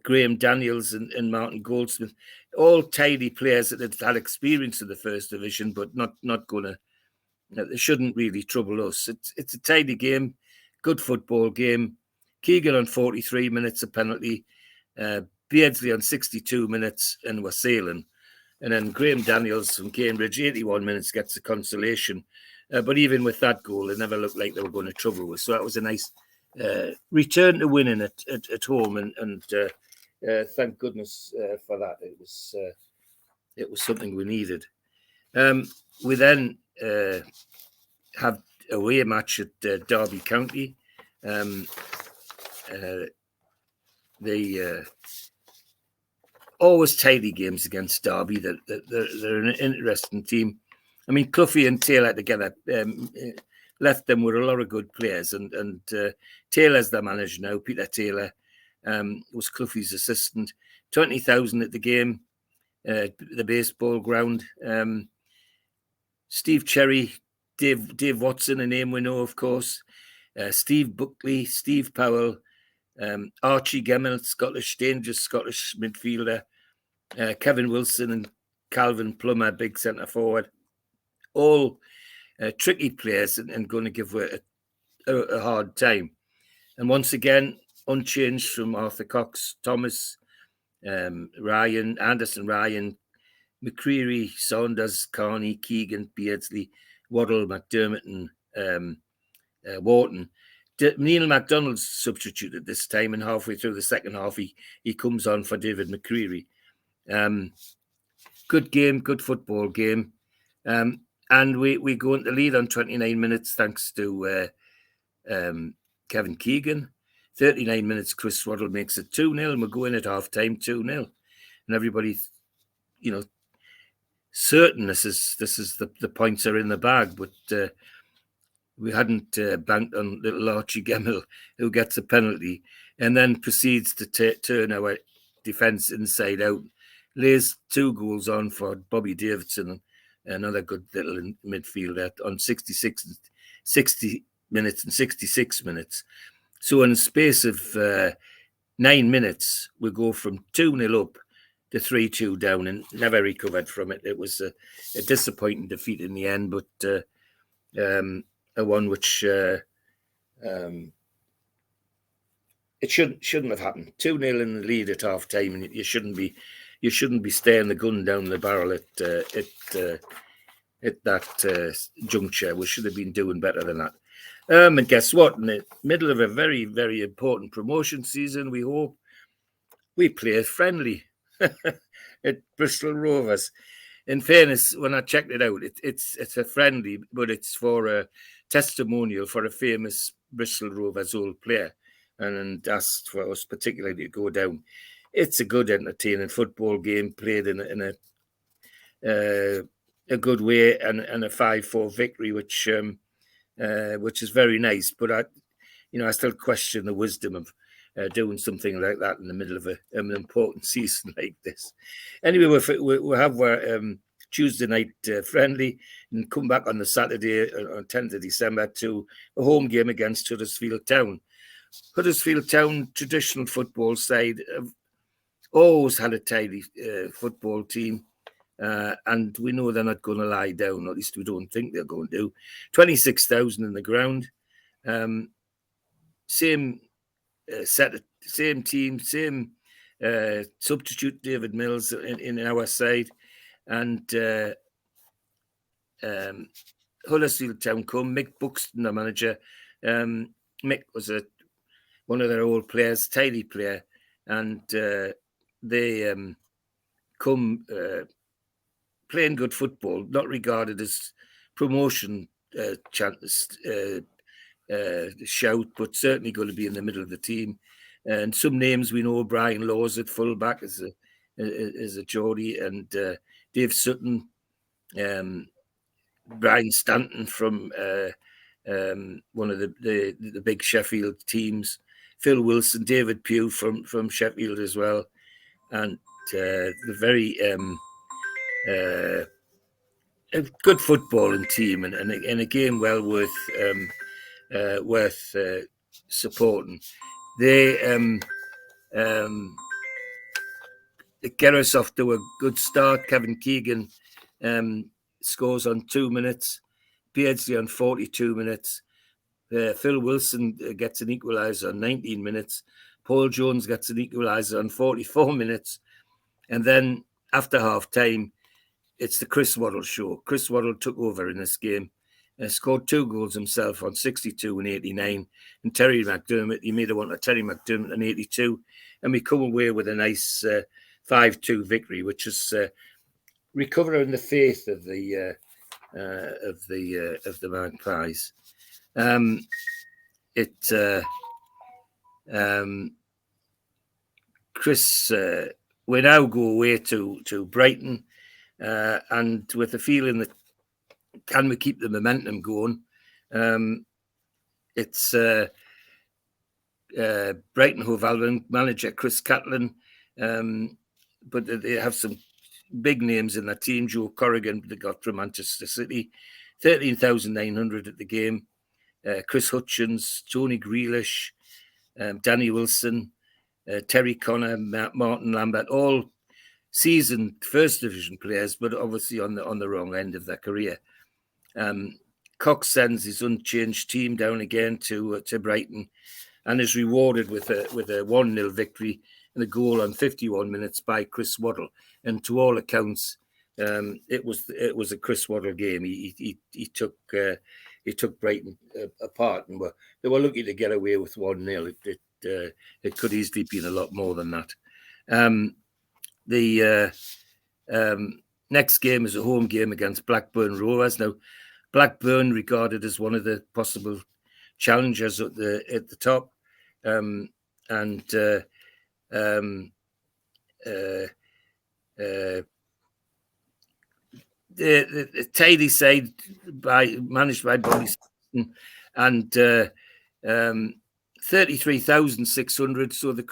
Graham Daniels and Martin Goldsmith, all tidy players that had experience in the First Division, but not going to. They shouldn't really trouble us. It's a tidy game, good football game. Keegan on 43 minutes, a penalty. Beardsley on 62 minutes, and we're sailing. And then Graham Daniels from Cambridge, 81 minutes, gets a consolation. But even with that goal, it never looked like they were going to trouble us. So that was a nice return to winning at home, and thank goodness for that. It was something we needed. We then have away match at Derby County. They always tidy games against Derby. They're an interesting team. I mean, Cloughie and Taylor together left them with a lot of good players, and Taylor's the manager now. Peter Taylor was Cloughie's assistant. 20,000 at the game, the baseball ground. Steve Cherry, Dave Watson, a name we know, of course. Steve Buckley, Steve Powell, Archie Gemmell, dangerous Scottish midfielder. Kevin Wilson and Calvin Plummer, big centre forward. All tricky players and going to give a hard time. And once again, unchanged from Arthur Cox, Thomas, Ryan, Anderson, Ryan, McCreary, Saunders, Carney, Keegan, Beardsley, Waddle, McDermott, and Wharton. Neil MacDonald's substituted this time, and halfway through the second half, he comes on for David McCreary. Good game, good football game. And we go into lead on 29 minutes thanks to Kevin Keegan. 39 minutes, Chris Waddle makes it 2-0, and we're going at half-time 2-0. And everybody, certain this is the points are in the bag, but we hadn't banked on little Archie Gemmell, who gets a penalty and then proceeds to turn our defence inside out. Lays 2 goals on for Bobby Davidson, another good little midfielder, on 60 minutes and 66 minutes. So in the space of 9 minutes, we go from 2-0 up to 3-2 down and never recovered from it. It was a disappointing defeat in the end, but a one which it shouldn't have happened. 2-0 in the lead at half time, and you shouldn't be staring the gun down the barrel at that juncture. We should have been doing better than that. And guess what? In the middle of a very, very important promotion season, we hope we play friendly at Bristol Rovers. In fairness, when I checked it out, it's a friendly, but it's for a testimonial for a famous Bristol Rovers old player, and asked for us particularly to go down. It's a good, entertaining football game played in a good way, and a 5-4 victory, which is very nice. But I still question the wisdom of doing something like that in the middle of an important season like this. Anyway, we have our Tuesday night friendly, and come back on the Saturday on 10th of December to a home game against Huddersfield Town. Huddersfield Town, traditional football side, have always had a tidy football team. And we know they're not going to lie down, or at least we don't think they're going to. 26,000 in the ground. Same team, same substitute David Mills in our side. And Huddersfield Town come. Mick Buxton, the manager. Mick was one of their old players, tidy player. And they come playing good football, not regarded as promotion shout, but certainly going to be in the middle of the team. And some names we know: Brian Laws at fullback as a Geordie, and Dave Sutton, Brian Stanton from one of the big Sheffield teams, Phil Wilson, David Pugh from Sheffield as well, and the very a good footballing team, and a game well worth supporting. They get us off to a good start. Kevin Keegan scores on 2 minutes, Beardsley on 42 minutes, Phil Wilson gets an equaliser on 19 minutes, Paul Jones gets an equaliser on 44 minutes, and then after half time, it's the Chris Waddle show. Chris Waddle took over in this game, scored 2 goals himself on 62 and 89. And Terry McDermott, he made a one to Terry McDermott on 82. And we come away with a nice 5-2 victory, which is recovering the faith of the Magpies. Chris, we now go away to Brighton. And with the feeling that can we keep the momentum going? It's Brighton Hove Albion manager Chris Catlin, but they have some big names in that team. Joe Corrigan, they got from Manchester City, 13,900 at the game. Chris Hutchins, Tony Grealish, Danny Wilson, Terry Connor, Martin Lambert, all seasoned first division players, but obviously on the wrong end of their career. Cox sends his unchanged team down again to Brighton, and is rewarded with a 1-0 victory and a goal on 51 minutes by Chris Waddle. And to all accounts, it was a Chris Waddle game. He took Brighton apart, and they were lucky to get away with 1-0. It could easily been a lot more than that. The next game is a home game against Blackburn Rovers. Now, Blackburn regarded as one of the possible challengers at the top, and the tidy side managed by Bobby Sutton, and 33,600. So the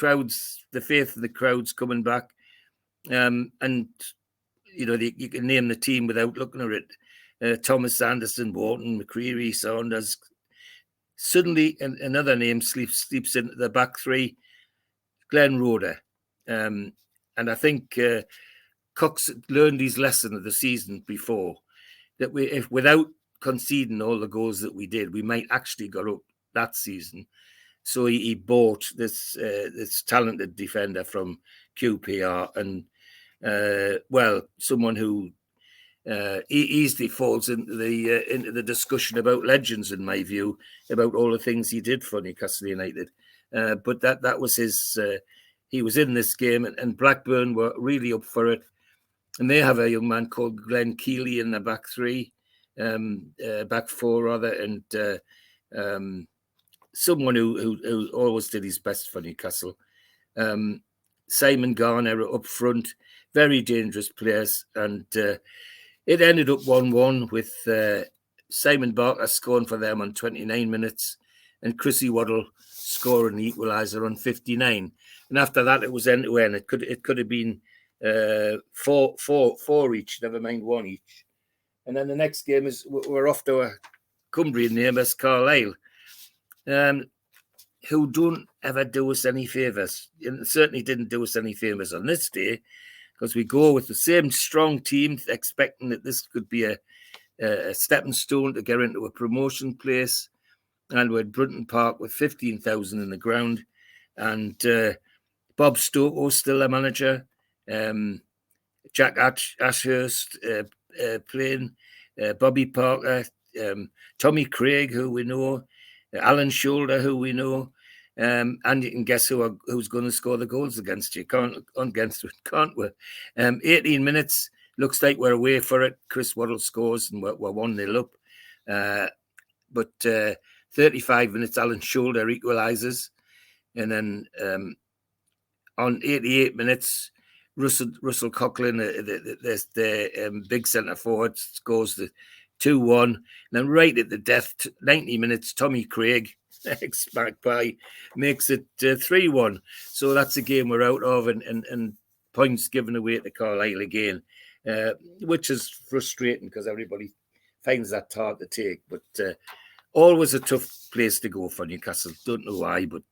faith of the crowd's coming back. And you can name the team without looking at it. Thomas Anderson, Wharton, McCreary, Saunders. Suddenly, another name sleeps into the back three, Glenn Roeder. And I think Cox learned his lesson of the season before, that if without conceding all the goals that we did, we might actually got up that season. So he bought this talented defender from QPR, and someone who easily falls into the discussion about legends, in my view, about all the things he did for Newcastle United. But that was his. He was in this game, and Blackburn were really up for it. and they have a young man called Glenn Keeley in the back three, back four rather, and someone who always did his best for Newcastle. Simon Garner up front, very dangerous players, and it ended up 1-1 with Simon Barker scoring for them on 29 minutes and Chrissy Waddle scoring the equaliser on 59. And after that, it was end to end. It could have been four each, never mind one each. And then the next game is we're off to a Cumbrian neighbours, Carlisle, who don't ever do us any favours. And certainly didn't do us any favours on this day, because we go with the same strong team, expecting that this could be a stepping stone to get into a promotion place. And we're at Brunton Park with 15,000 in the ground. And Bob Stokoe still the manager. Jack Ashurst playing. Bobby Parker. Tommy Craig, who we know. Alan Shoulder, who we know. And you can guess who's going to score the goals against you. Can't we? 18 minutes. Looks like we're away for it. Chris Waddle scores and we're 1-0 up. But 35 minutes, Alan Shoulder equalises. And then on 88 minutes, Russell Coughlin, the big centre forward, scores the 2-1. And then right at the death, 90 minutes, Tommy Craig, ex-Magpie, makes it 3-1. So that's a game we're out of, and points given away to Carlisle again, which is frustrating because everybody finds that hard to take. But always a tough place to go for Newcastle. Don't know why, but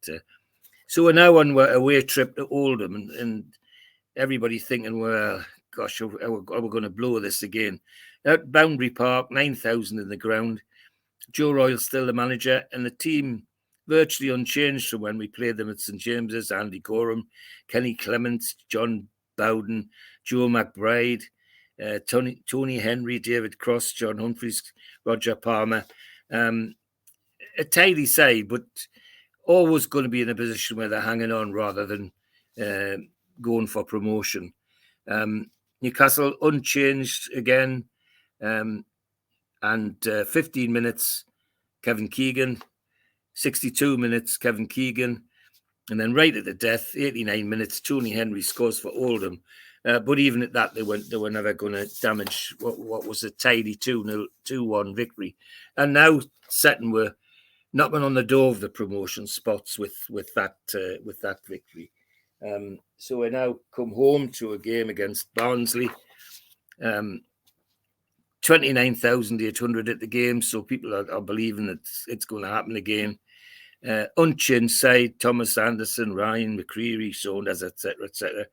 so we're now on our away trip to Oldham, and everybody thinking, well, gosh, are we going to blow this again? At Boundary Park, 9,000 in the ground. Joe Royle's still the manager, and the team virtually unchanged from when we played them at St James's. Andy Gorham, Kenny Clements, John Bowden, Joe McBride, Tony Henry, David Cross, John Humphreys, Roger Palmer. A tidy side, but always going to be in a position where they're hanging on rather than going for promotion. Newcastle unchanged again, and 15 minutes, Kevin Keegan, 62 minutes, Kevin Keegan, and then right at the death, 89 minutes, Tony Henry scores for Oldham. But even at that, they were never going to damage what was a tidy 2-1 victory. And now Sutton were knocking on the door of the promotion spots with that victory. So we now come home to a game against Barnsley. 29,800 at the game, so people are believing that it's going to happen again. Unchanged side, Thomas Anderson, Ryan McCreary, Saunders, etc.,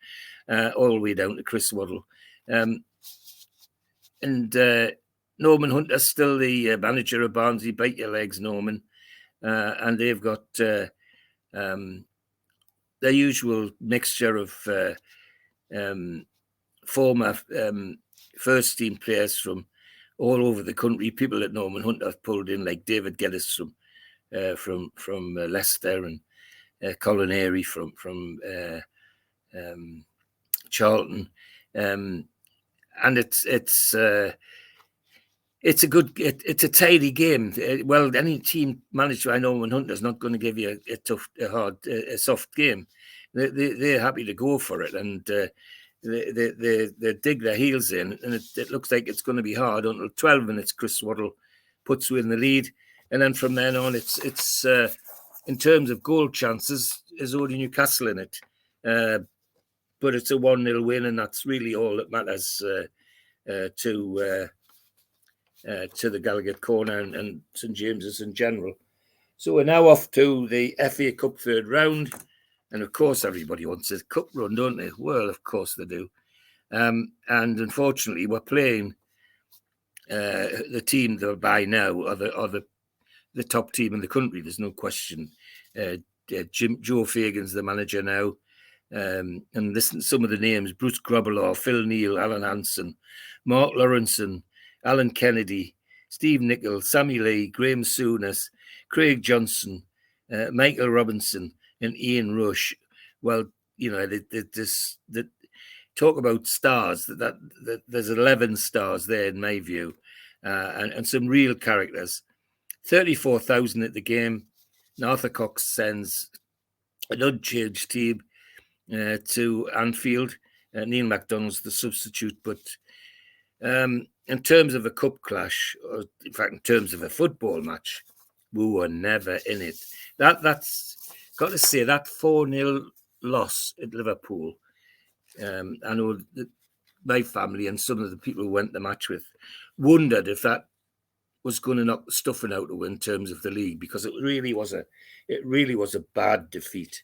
all the way down to Chris Waddle. And Norman Hunter's still the manager of Barnsley. Bite your legs, Norman. And they've got their usual mixture of former first-team players from all over the country. People that Norman Hunter have pulled in, like David Geddes from Leicester, and Colin Airy from Charlton, and it's a tidy game. Well, any team managed by Norman Hunter is not going to give you a soft game. They're happy to go for it, and they dig their heels in, and it looks like it's going to be hard until 12 minutes. Chris Waddle puts you in the lead, and then from then on, it's in terms of goal chances, there's only Newcastle in it, but it's a 1-0 win, and that's really all that matters to the Gallagher Corner and St James's in general. So we're now off to the FA Cup third round. And of course, everybody wants a cup run, don't they? Well, of course they do. And unfortunately, we're playing the team that are by now are the top team in the country. There's no question. Joe Fagan's the manager now. And listen to some of the names: Bruce Grobbelaw, Phil Neal, Alan Hansen, Mark Lawrenson, Alan Kennedy, Steve Nichol, Sammy Lee, Graham Souness, Craig Johnson, Michael Robinson, and Ian Rush. Well, you know, talk about stars, that there's 11 stars there in my view, and some real characters. 34,000 at the game. Arthur Cox sends an unchanged team to Anfield. Neil MacDonald's the substitute, but in terms of a cup clash, or in fact, in terms of a football match, we were never in it. That's got to say, that 4-0 loss at Liverpool. I know that my family and some of the people who went the match with wondered if that was going to knock the stuffing out of it in terms of the league, because it really was a bad defeat.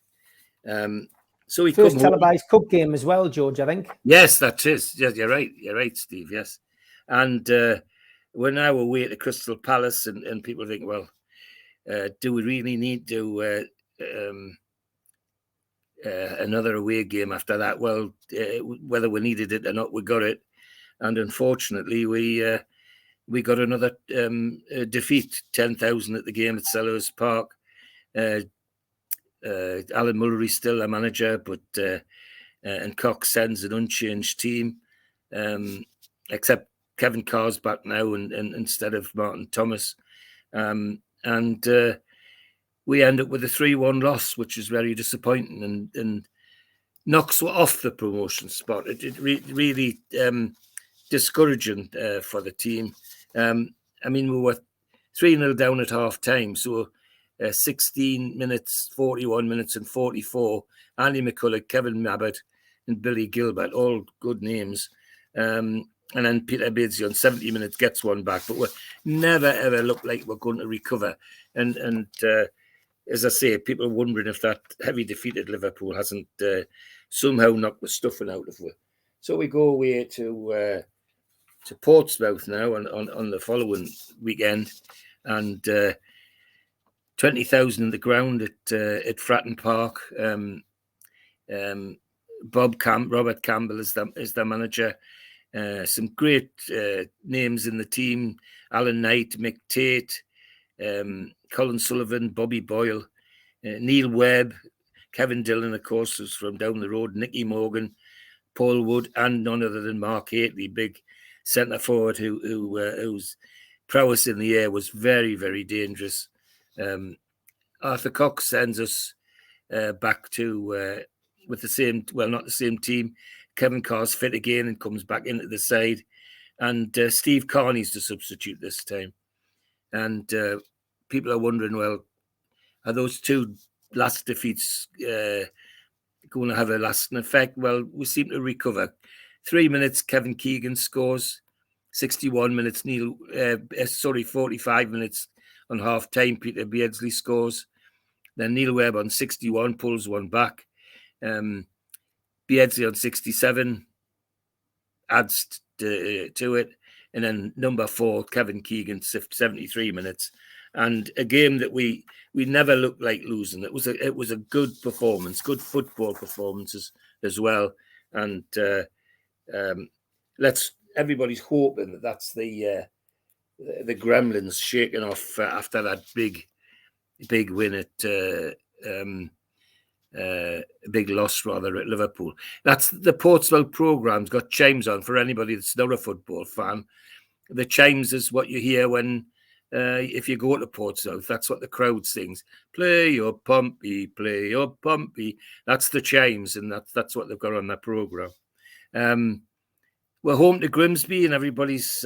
So we first televised cup game as well, George, I think. Yes, that is. Yes, you're right, Steve. Yes, and we're now away to Crystal Palace, and people think, well, do we really need to another away game after that? Well, whether we needed it or not, we got it, and unfortunately, we got another defeat. 10,000 at the game at Selhurst Park. Alan Mullery's still a manager, but and Cox sends an unchanged team, except Kevin Carr's back now, and instead of Martin Thomas, and we end up with a 3-1 loss, which is very disappointing and knocks off the promotion spot. It really discouraging for the team. I mean, we were 3-0 down at half time, so 16 minutes, 41 minutes, and 44. Andy McCulloch, Kevin Mabbott, and Billy Gilbert, all good names. And then Peter Beardsley on 70 minutes gets one back, but we never ever looked like we're going to recover. And as I say, people are wondering if that heavy defeat at Liverpool hasn't somehow knocked the stuffing out of it. So we go away to Portsmouth now on the following weekend, and 20,000 in the ground at Fratton Park. Robert Campbell is the manager. Some great names in the team: Alan Knight, Mick Tate, Colin Sullivan, Bobby Boyle, Neil Webb, Kevin Dillon, of course, was from down the road, Nicky Morgan, Paul Wood, and none other than Mark Haitley, big centre forward whose prowess in the air was very, very dangerous. Arthur Cox sends us back to with the same, well, not the same team. Kevin Carr's fit again and comes back into the side, and Steve Carney's the substitute this time. And people are wondering, well, are those two last defeats going to have a lasting effect? Well, we seem to recover. 3 minutes, Kevin Keegan scores. 61 minutes, 45 minutes on half time, Peter Beardsley scores. Then Neil Webb on 61 pulls one back. Beardsley on 67 adds to it. And then number 4, Kevin Keegan, 73 minutes. And a game that we never looked like losing. It was a good performance, good football performances as well. And everybody's hoping that that's the Gremlins shaking off after that big win at big loss rather at Liverpool. That's the Portsmouth programme's got chimes on for anybody that's not a football fan. The chimes is what you hear when if you go to Portsmouth. That's what the crowd sings. Play your Pompey, play your Pompey. That's the chimes, and that's what they've got on their programme. We're home to Grimsby, and everybody's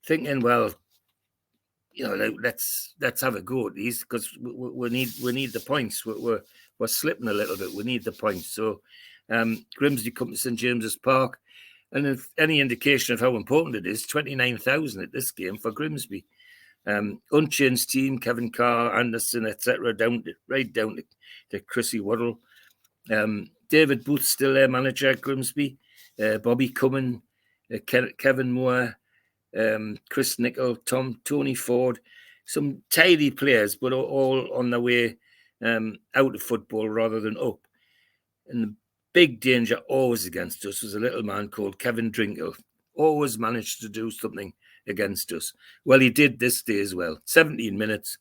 thinking, well, you know, let's have a go at these, because we need the points. We're slipping a little bit. We need the points. So Grimsby come to St James's Park, and if any indication of how important it is, 29,000 at this game for Grimsby. Unchanged team: Kevin Carr, Anderson, etc. Right down to Chrissy Waddle. David Booth still their manager at Grimsby. Bobby Cummин, Kevin Moore, Chris Nichol, Tony Ford, some tidy players, but all on their way out of football rather than up. And the big danger always against us was a little man called Kevin Drinkle. Always managed to do something against us. Well, he did this day as well. 17 minutes,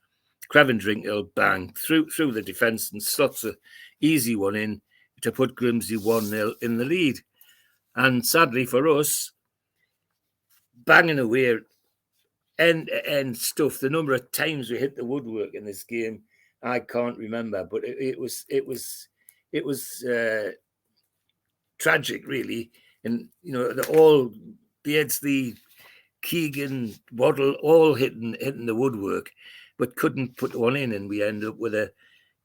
Kevin Drinkle, bang, through the defence and slots an easy one in to put Grimsby 1-0 in the lead. And sadly for us, banging away and stuff. The number of times we hit the woodwork in this game, I can't remember. But it was tragic, really. And all Beardsley, Keegan, Waddle, all hitting the woodwork, but couldn't put one in, and we end up with a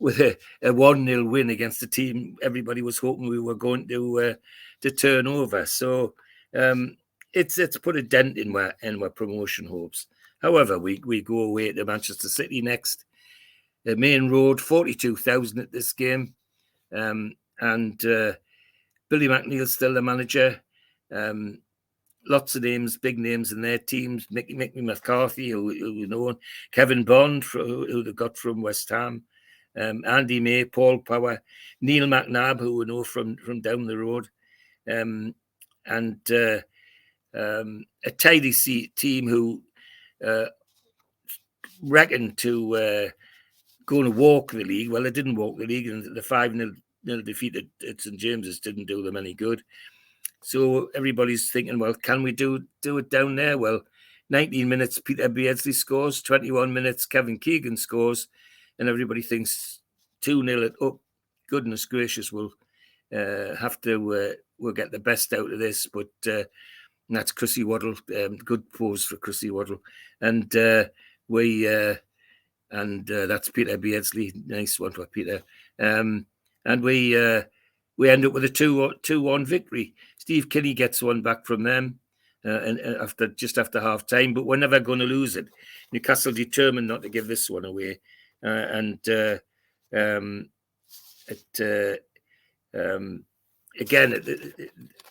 1-0 win against the team everybody was hoping we were going to turn over. So it's put a dent in our promotion hopes. However, we go away to Manchester City next. The main road, 42,000 at this game, and Billy McNeil's still the manager. Lots of names, big names in their teams. Mickey McCarthy, who you know, Kevin Bond, who they got from West Ham, Andy May, Paul Power, Neil McNabb, who we know from down the road, and a tidy team who reckoned to go and walk the league. Well, they didn't walk the league, and the 5-0 defeat at St James's didn't do them any good. So everybody's thinking, well, can we do it down there? Well, 19 minutes, Peter Beardsley scores. 21 minutes, Kevin Keegan scores. And everybody thinks 2-0 up. Goodness gracious, we'll have to we'll get the best out of this. But that's Chrissy Waddle. Good pose for Chrissy Waddle. And that's Peter Beardsley. Nice one for Peter. And we end up with a 2-1 victory. Steve Kinney gets one back from them and after half time, but we're never going to lose it. Newcastle determined not to give this one away, again,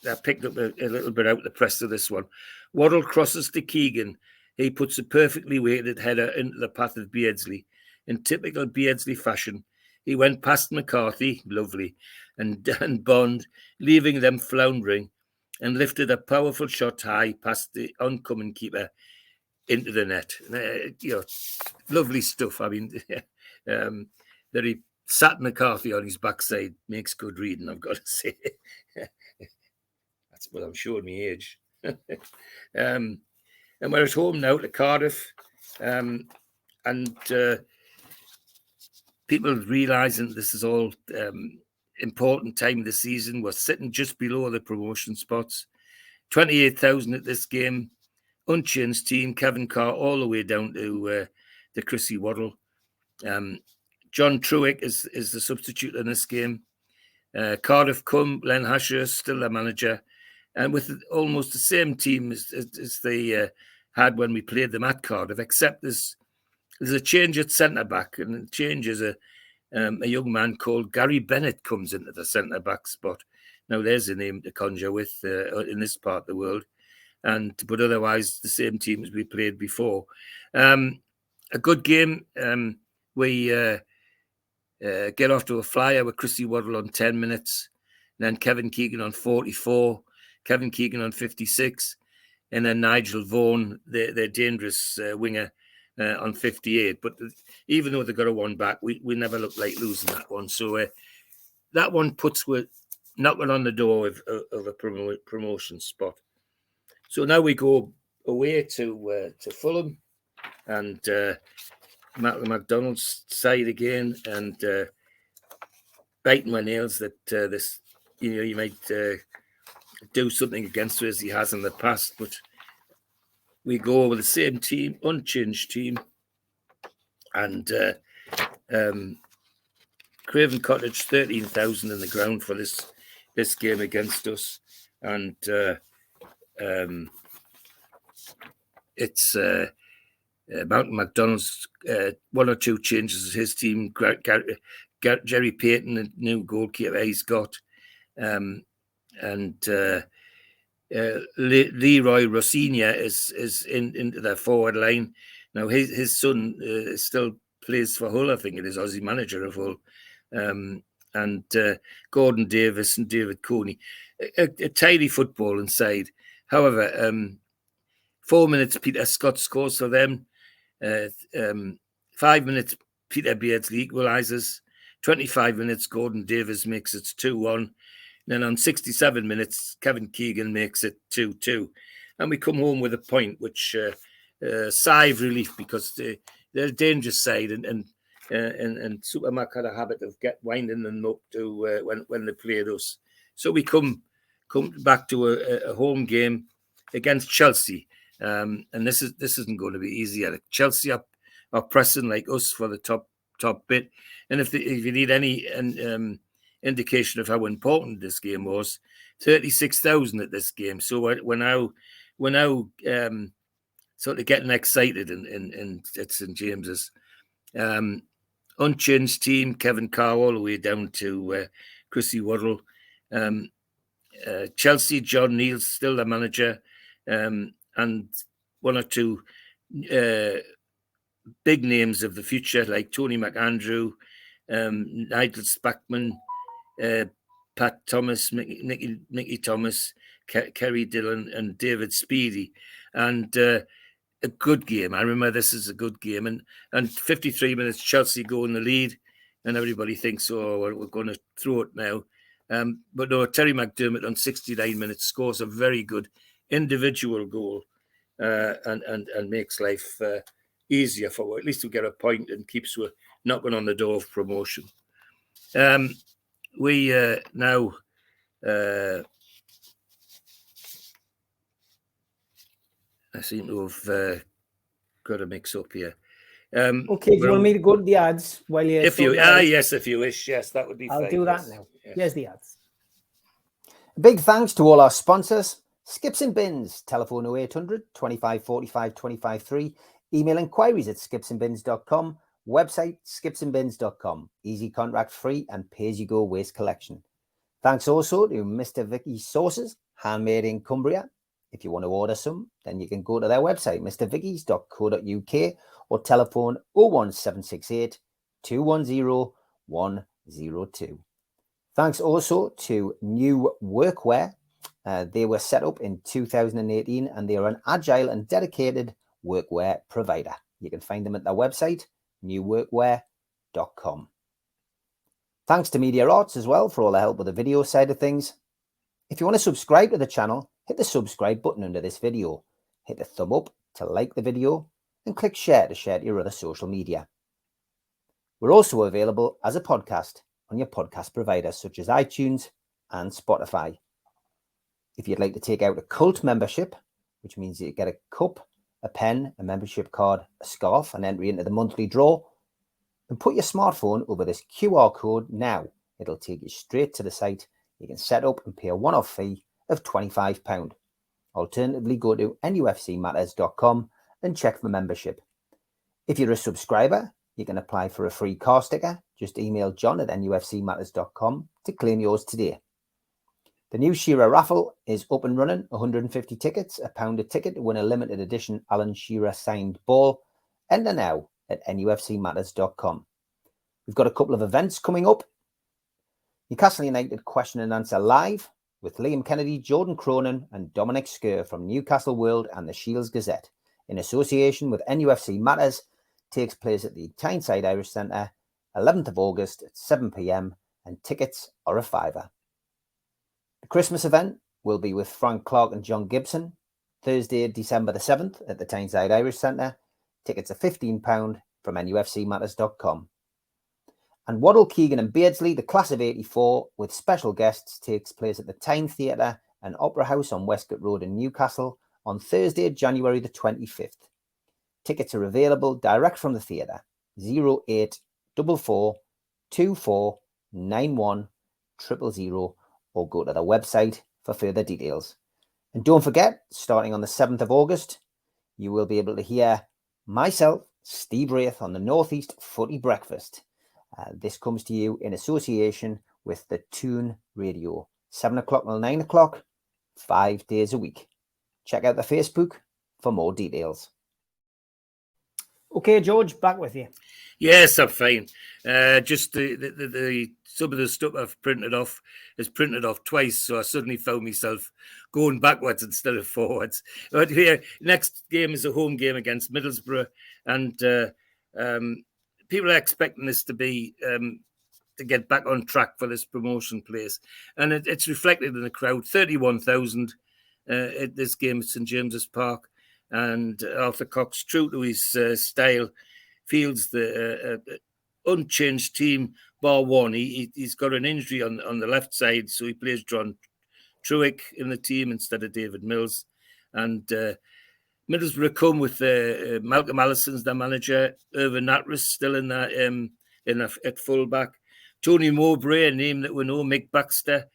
I picked up a little bit out the press of this one. Waddle crosses to Keegan. He puts a perfectly weighted header into the path of Beardsley. In typical Beardsley fashion, he went past McCarthy, lovely, and Bond, leaving them floundering, and lifted a powerful shot high past the oncoming keeper into the net. Lovely stuff. I mean, that he sat McCarthy on his backside makes good reading, I've got to say. That's what I'm showing me age. And we're at home now to Cardiff, and people realising this is all important time of the season. We're sitting just below the promotion spots. 28,000 at this game. Unchanged team. Kevin Carr all the way down to Chrissy Waddle. John Truick is the substitute in this game. Cardiff come. Len Hasher still the manager. And with almost the same team as they had when we played them at Cardiff, except there's a change at centre-back, and the change is a young man called Gary Bennett comes into the centre-back spot. Now, there's a name to conjure with in this part of the world, but otherwise the same team as we played before. A good game. We get off to a flyer with Chrissy Waddle on 10 minutes, and then Kevin Keegan on 44, Kevin Keegan on 56, and then Nigel Vaughan, their dangerous winger, on 58. But even though they got a one back, we never looked like losing that one. So that one we're knocking on the door of a promotion spot. So now we go away to Fulham and McDonald's side again, and biting my nails that this, you might do something against us as he has in the past, but we go with the same team, unchanged team, and Craven Cottage, 13,000 in the ground for this game against us, and it's Mountain McDonald's one or two changes at his team. Jerry Payton, a new goalkeeper he's got, and Leroy Rossignol is into their forward line. Now his son still plays for Hull, I think it is, Aussie manager of Hull, and Gordon Davis and David Coney. A tidy football inside. However, 4 minutes Peter Scott scores for them. 5 minutes Peter Beardsley equalises. 25 minutes Gordon Davis makes it 2-1. Then on 67 minutes, Kevin Keegan makes it 2-2. And we come home with a point, which sigh of relief, because they're a dangerous side, and Supermac had a habit of winding them up to when they played us. So we come back to a home game against Chelsea, and this isn't going to be easy. Chelsea are pressing like us for the top bit, and if you need any indication of how important this game was, 36,000 at this game. So we're now sort of getting excited in St James's. Unchanged team, Kevin Carr all the way down to Chrissy Waddle. Chelsea, John Neal's still the manager, and one or two big names of the future like Tony McAndrew, Nigel Spackman, Pat Thomas, Mickey Thomas, Kerry Dillon, and David Speedy. And a good game. I remember this is a good game. And 53 minutes, Chelsea go in the lead, and everybody thinks, oh, we're going to throw it now. But no, Terry McDermott on 69 minutes scores a very good individual goal and makes life easier for, at least we get a point and keeps knocking on the door of promotion. We now I seem to have got a mix up here. Okay, do you want me to go to the ads while you? If you wish, yes, that would be fine. I'll do that now. Yes. Here's the ads. Big thanks to all our sponsors: Skips and Bins, telephone 0800 25 45 25 3, email inquiries at skipsandbins.com, website skipsandbins.com, easy contract free and pay-as-you-go waste collection. Thanks also to Mr. Vicky's Sauces, handmade in Cumbria. If you want to order some, then you can go to their website, mrvickies.co.uk, or telephone 01768 210 102. Thanks also to New Workwear. They were set up in 2018 and they are an agile and dedicated workwear provider. You can find them at their website, newworkwear.com. Thanks to Media Arts as well for all the help with the video side of things. If you want to subscribe to the channel, hit the subscribe button under this video. Hit the thumb up to like the video and click share to share to your other social media. We're also available as a podcast on your podcast providers such as iTunes and Spotify. If you'd like to take out a cult membership, which means you get a cup, a pen, a membership card, a scarf, and entry into the monthly draw, then put your smartphone over this QR code now. It'll take you straight to the site. You can set up and pay a one-off fee of £25. Alternatively, go to nufcmatters.com and check for membership. If you're a subscriber, you can apply for a free car sticker. Just email john@nufcmatters.com to claim yours today. The new Shearer raffle is up and running. 150 tickets, £1 a ticket to win a limited edition Alan Shearer signed ball. Enter now at nufcmatters.com. We've got a couple of events coming up. Newcastle United question and answer live with Liam Kennedy, Jordan Cronin and Dominic Skerr from Newcastle World and the Shields Gazette in association with NUFC Matters takes place at the Tyneside Irish Centre 11th of August at 7 p.m. and tickets are £5. The Christmas event will be with Frank Clark and John Gibson, Thursday, December the 7th at the Tyneside Irish Centre. Tickets are £15 from nufcmatters.com. And Waddle, Keegan and Beardsley, the class of 84, with special guests, takes place at the Tyne Theatre and Opera House on Westcott Road in Newcastle on Thursday, January the 25th. Tickets are available direct from the theatre, 0844 24 91 000, or go to the website for further details. And don't forget, starting on the 7th of August, you will be able to hear myself, Steve Wraith, on the Northeast Footy Breakfast. This comes to you in association with the Tyne Radio, 7 o'clock till 9 o'clock, 5 days a week. Check out the Facebook for more details. Okay, George, back with you. Yes, I'm fine. Just the some of the stuff I've printed off is printed off twice, so I suddenly found myself going backwards instead of forwards. But here, next game is a home game against Middlesbrough, and people are expecting this to be to get back on track for this promotion place. And it's reflected in the crowd, 31,000 at this game at St James's Park. And Arthur Cox, true to his style, fields the unchanged team, bar one. He's got an injury on the left side, so he plays John Truick in the team instead of David Mills. And Middlesbrough come with Malcolm Allison's their manager, Irvin Natras still in that at fullback, Tony Mowbray, a name that we know, Mick Baxter,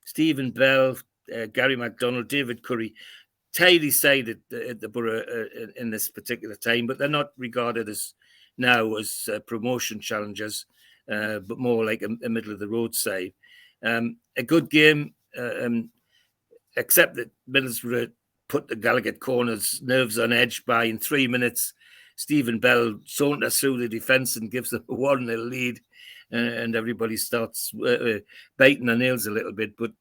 Stephen Bell, Gary MacDonald, David Curry. Tidy side at the Borough in this particular time, but they're not regarded as now as promotion challengers, but more like a middle of the road side. A good game, except that Middlesbrough put the Gallagher Corners nerves on edge by, in 3 minutes, Stephen Bell saunters through the defence and gives them a 1-0 lead, and everybody starts biting their nails a little bit, but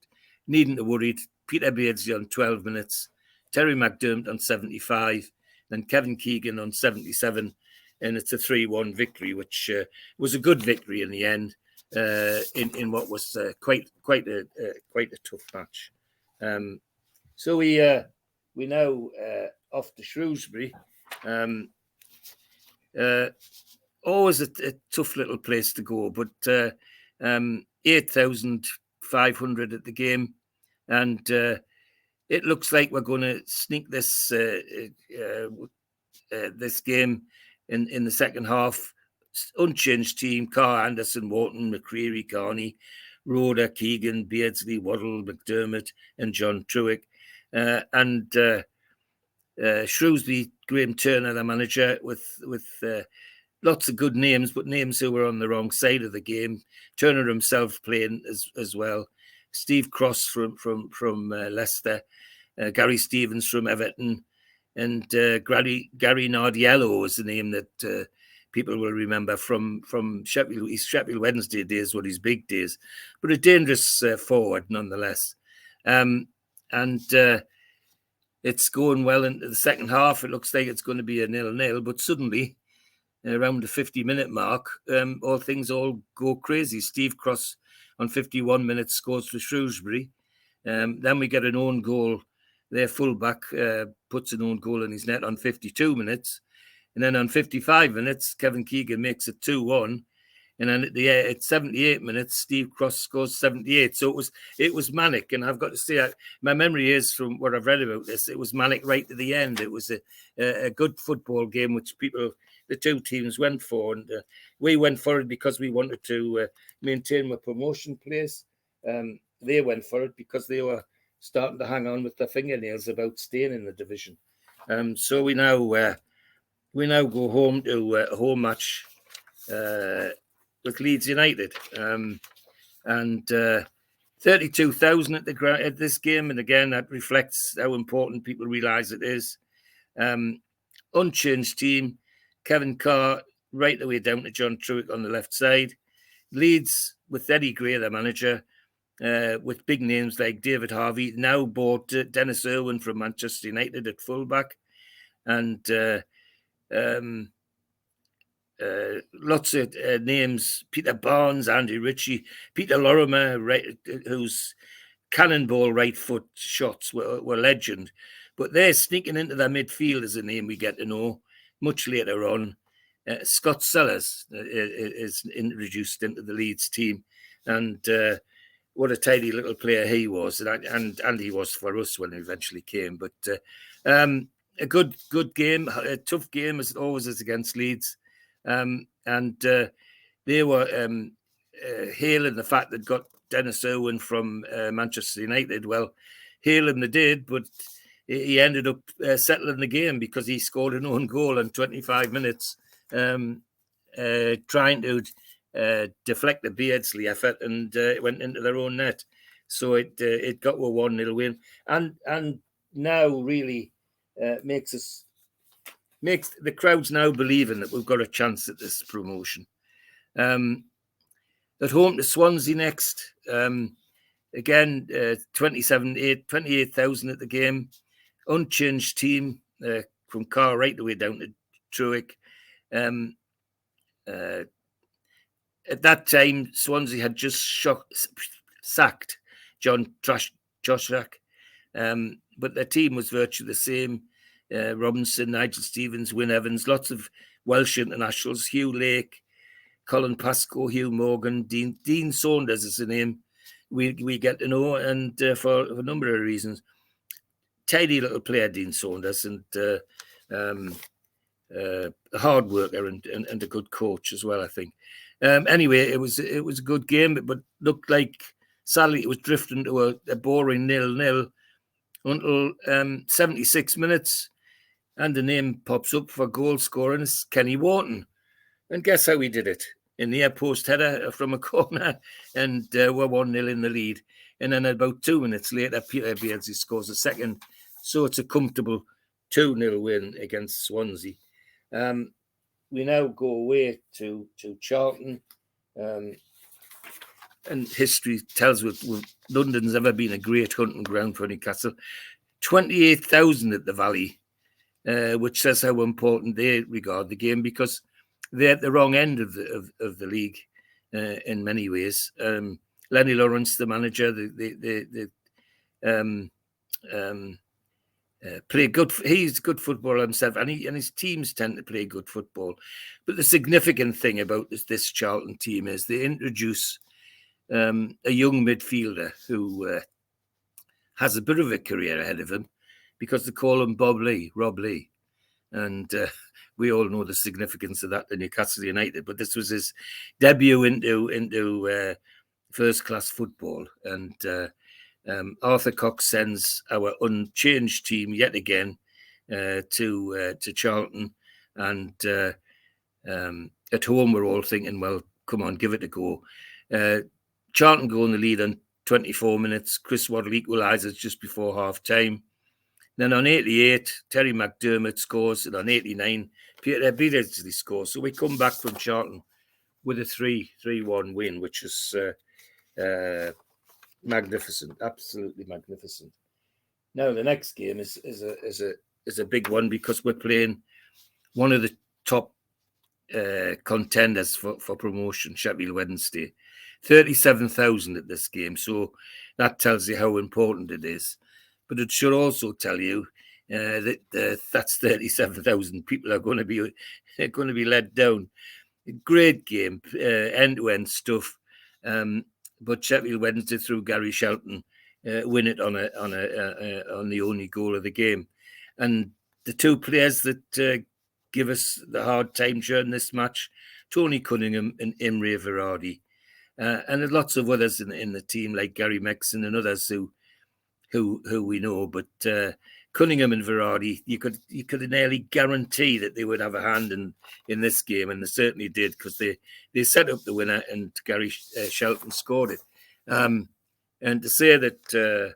needn't to worry. Peter Beardsley on 12 minutes, Terry McDermott on 75, and Kevin Keegan on 77, and it's a 3-1 victory, which was a good victory in the end, in what was quite a tough match. So we now off to Shrewsbury. Always a tough little place to go, but 8,500 at the game, and it looks like we're going to sneak this this game in the second half. Unchanged team: Carr, Anderson, Wharton, McCreary, Carney, Roder, Keegan, Beardsley, Waddle, McDermott, and John Truick. And Shrewsbury, Graham Turner, the manager, with lots of good names, but names who were on the wrong side of the game. Turner himself playing as well. Steve Cross from Leicester, Gary Stevens from Everton, and Gary Nardiello was the name that people will remember from Sheffield. His Sheffield Wednesday days were his big days, but a dangerous forward nonetheless. And it's going well into the second half. It looks like it's going to be a 0-0, but suddenly, around the 50-minute mark, all go crazy. Steve Cross on 51 minutes scores for Shrewsbury. Then we get an own goal. Their fullback puts an own goal in his net on 52 minutes. And then on 55 minutes, Kevin Keegan makes it 2-1. And then at 78 minutes, Steve Cross scores 78. So it was manic. And I've got to say, my memory is, from what I've read about this, it was manic right to the end. It was a good football game, which the two teams went for. And we went for it because we wanted to maintain my promotion place. They went for it because they were starting to hang on with their fingernails about staying in the division. So we now go home to a home match with Leeds United, and 32,000 at this game, and again that reflects how important people realise it is. Unchanged team: Kevin Carr right the way down to John Truick on the left side. Leeds with Eddie Gray, the manager, with big names like David Harvey. Now bought Dennis Irwin from Manchester United at fullback, and lots of names: Peter Barnes, Andy Ritchie, Peter Lorimer, whose cannonball right foot shots were legend. But they're sneaking into their midfield as a name we get to know much later on. Scott Sellers is introduced into the Leeds team, and what a tidy little player he was, and he was for us when he eventually came. But a good game, a tough game as it always is against Leeds. And they were hailing the fact that got Dennis Irwin from Manchester United. Well, hail him they did, but he ended up settling the game because he scored an own goal in 25 minutes, trying to deflect the Beardsley effort, and it went into their own net. So it got a 1-0 win, and now really makes the crowds now believing that we've got a chance at this promotion. At home to Swansea next. Again, 28,000 at the game. Unchanged team from Carr right the way down to Truick. at that time, Swansea had just sacked Joshak, but their team was virtually the same. Robinson, Nigel Stevens, Wyn Evans, lots of Welsh internationals, Hugh Lake, Colin Pascoe, Hugh Morgan, Dean Saunders is the name we get to know, and for a number of reasons. Tidy little player, Dean Saunders, and a hard worker and a good coach as well, I think. Anyway, it was a good game, but looked like sadly it was drifting to a boring 0-0 until 76 minutes, and the name pops up for goal scoring is Kenny Wharton. And guess how he did it? In the post header from a corner, and we're 1-0 in the lead. And then about 2 minutes later, Peter Beardsley scores a second. So it's a comfortable 2-0 win against Swansea. We now go away to Charlton. And history tells us London's ever been a great hunting ground for Newcastle. 28,000 at the Valley, which says how important they regard the game, because they're at the wrong end of the league in many ways. Lenny Lawrence, the manager, play good. He's good footballer himself, and his teams tend to play good football. But the significant thing about this Charlton team is they introduce a young midfielder who has a bit of a career ahead of him, because they call him Rob Lee, and we all know the significance of that to Newcastle United. But this was his debut into first-class football, and Arthur Cox sends our unchanged team yet again to Charlton, and at home we're all thinking, well, come on, give it a go. Charlton go in the lead on 24 minutes. Chris Waddle equalises just before half-time. Then on 88, Terry McDermott scores, and on 89, Peter Beardsley scores. So we come back from Charlton with a 3-1 win, which is magnificent, absolutely magnificent. Now the next game is a big one, because we're playing one of the top contenders for promotion, Sheffield Wednesday. 37,000 at this game, so that tells you how important it is. But it should also tell you that that's 37,000 people are going to be let down. Great game, end-to-end stuff. But Sheffield Wednesday, through Gary Shelton, win it on the only goal of the game. And the two players that give us the hard time during this match, Tony Cunningham and Imre Varadi, and there's lots of others in the team, like Gary Mexon and others who we know. But Cunningham and Varadi, you could nearly guarantee that they would have a hand in this game, and they certainly did, because they set up the winner, and Gary Shelton scored it. And to say that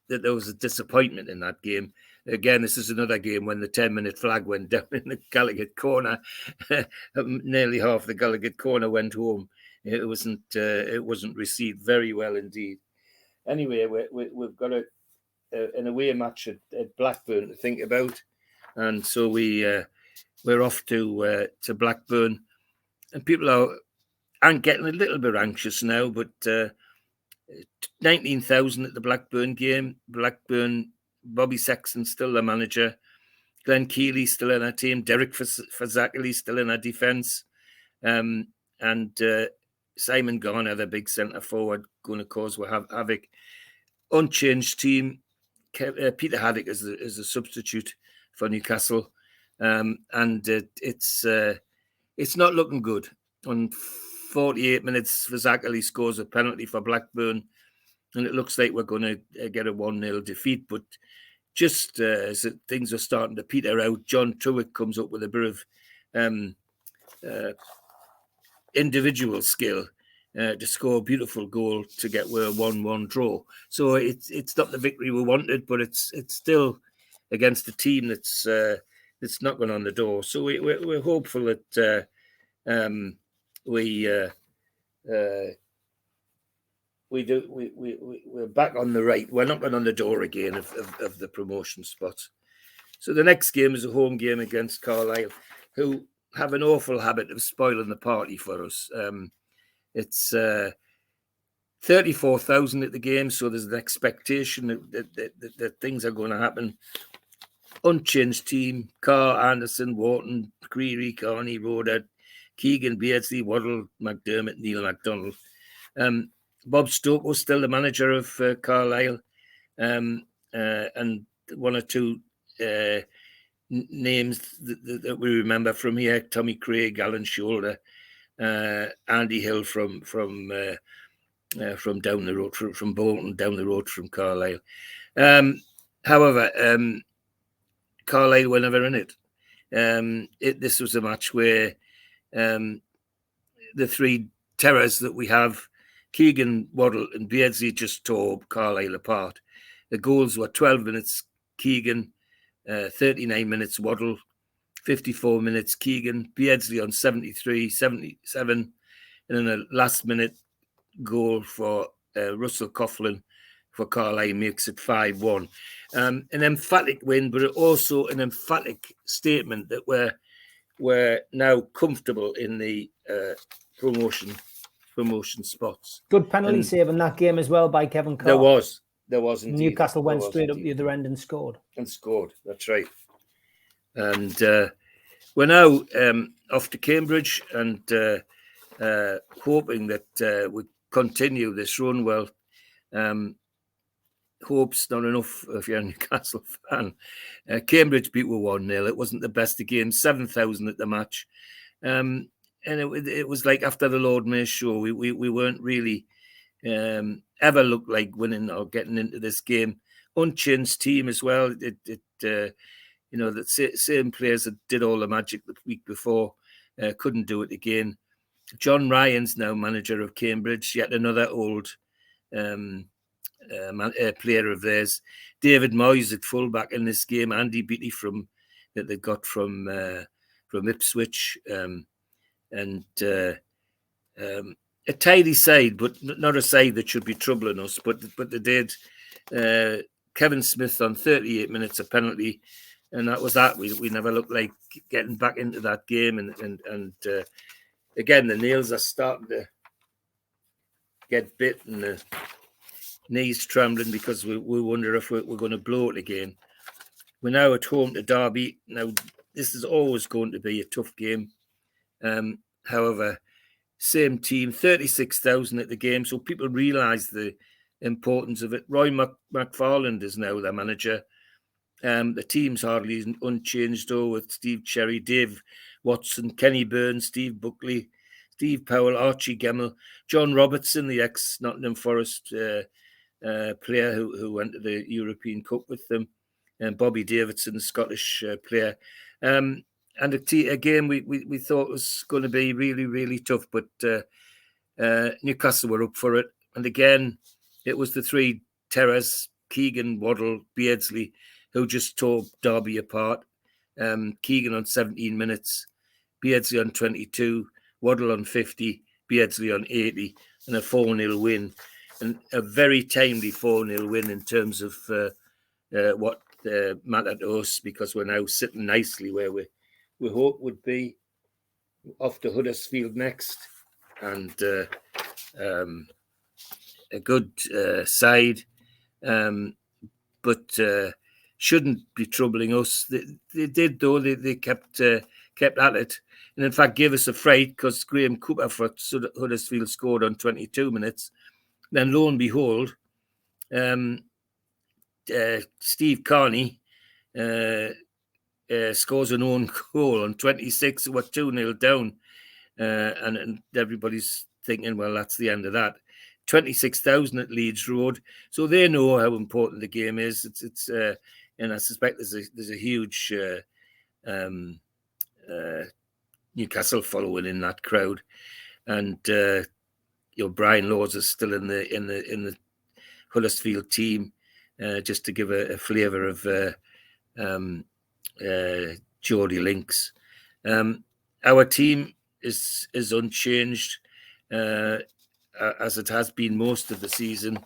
there was a disappointment in that game. Again, this is another game when the 10-minute flag went down in the Gallagher corner. Nearly half the Gallagher corner went home. It wasn't received very well indeed. Anyway, we've got an away match at Blackburn to think about, and so we're off to Blackburn, and people aren't getting a little bit anxious now, but 19,000 at the Blackburn game. Blackburn, Bobby Sexton still the manager, Glenn Keeley still in our team, Derek Fazackerley still in our defence, and Simon Garner, the big centre forward, going to cause havoc. Unchanged team. Peter Haddock is a substitute for Newcastle, and it's not looking good. On 48 minutes, Fazackerley scores a penalty for Blackburn, and it looks like we're going to get a 1-0 defeat. But just as things are starting to peter out, John Truitt comes up with a bit of individual skill to score a beautiful goal to get a 1-1 draw. So it's not the victory we wanted, but it's still against a team that's knocking on the door. So we're hopeful that we're back on the right. We're knocking on the door again of the promotion spot. So the next game is a home game against Carlisle, who have an awful habit of spoiling the party for us. It's 34,000 at the game, so there's an expectation that things are going to happen. Unchanged team: Carr, Anderson, Wharton, Creary, Carney, Roder, Keegan, Beardsley, Waddle, McDermott, Neil MacDonald. Bob Stoke was still the manager of Carlisle, and one or two names that we remember from here: Tommy Craig, Alan Shoulder, Andy Hill from down the road, from Bolton, down the road from Carlisle. However, Carlisle were never in it. This was a match where the three terrors that we have, Keegan, Waddle and Beardsley, just tore Carlisle apart. The goals were 12 minutes Keegan, 39 minutes Waddle, 54 minutes Keegan, Beardsley on 73, 77, and then a last minute goal for Russell Coughlin for Carlisle makes it 5-1. An emphatic win, but also an emphatic statement that we're now comfortable in the promotion spots. Good penalty save in that game as well by Kevin Carr. There was indeed. Newcastle went straight up the other end and scored. That's right. And we're now off to Cambridge and hoping that we continue this run. Well, hope's not enough if you're a Newcastle fan. Cambridge beat with 1-0. It wasn't the best of games, 7,000 at the match. And it was like after the Lord Mayor show, we weren't really ever looked like winning or getting into this game. Unchanged team as well. The same players that did all the magic the week before couldn't do it again. John Ryan's now manager of Cambridge, yet another old player of theirs. David Moyes at fullback in this game. Andy Beattie that they got from Ipswich, and a tidy side, but not a side that should be troubling us. But they did. Kevin Smith on 38 minutes, a penalty, and that was that. We never looked like getting back into that game, and again the nails are starting to get bit and the knees trembling because we wonder if we're going to blow it again. We're now at home to Derby. Now, this is always going to be a tough game. However, same team, 36,000 at the game, so people realise the importance of it. Roy McFarland is now their manager. The team's hardly unchanged, though, with Steve Cherry, Dave Watson, Kenny Burns, Steve Buckley, Steve Powell, Archie Gemmell, John Robertson, the ex-Nottingham Forest player who went to the European Cup with them, and Bobby Davidson, the Scottish player. And again, we thought it was going to be really, really tough, but Newcastle were up for it. And again, it was the three terrors, Keegan, Waddle, Beardsley, who just tore Derby apart. Keegan on 17 minutes, Beardsley on 22, Waddle on 50, Beardsley on 80, and a 4-0 win. And a very timely 4-0 win in terms of what mattered to us, because we're now sitting nicely where we hope would be, off to Huddersfield next. And a good side, but shouldn't be troubling us. They did, though. They kept at it, and in fact gave us a fright, because Graham Cooper for Huddersfield scored on 22 minutes. Then lo and behold, Steve Carney scores an own goal on 26. We're 2-0 down, and everybody's thinking, well, that's the end of that. 26,000 at Leeds Road, so they know how important the game is. It's and I suspect there's a huge Newcastle following in that crowd, and Brian Laws is still in the Huddersfield team, just to give a flavour of Geordie links. Our team is unchanged, as it has been most of the season,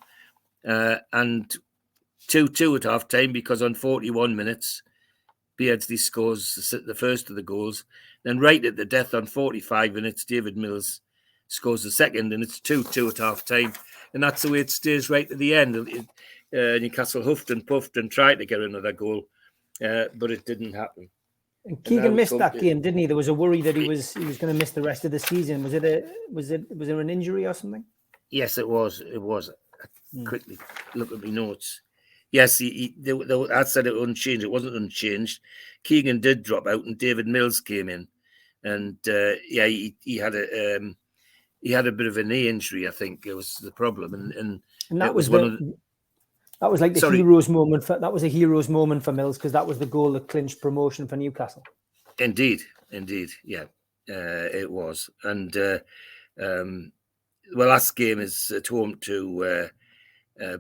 and 2-2 at half time, because on 41 minutes, Beardsley scores the first of the goals. Then right at the death on 45 minutes, David Mills scores the second, and it's 2-2 at half-time. And that's the way it stays right to the end. Newcastle huffed and puffed and tried to get another goal, but it didn't happen. And Keegan missed that game, didn't he? There was a worry that he was going to miss the rest of the season. Was there an injury or something? Yes, it was. It was. Quickly look at my notes. Yes, I said it unchanged. It wasn't unchanged. Keegan did drop out, and David Mills came in, and he had a bit of a knee injury. I think it was the problem, and that was that was like the hero's moment. That was a hero's moment for Mills, because that was the goal that clinched promotion for Newcastle. Indeed, yeah, it was. And last game is at home to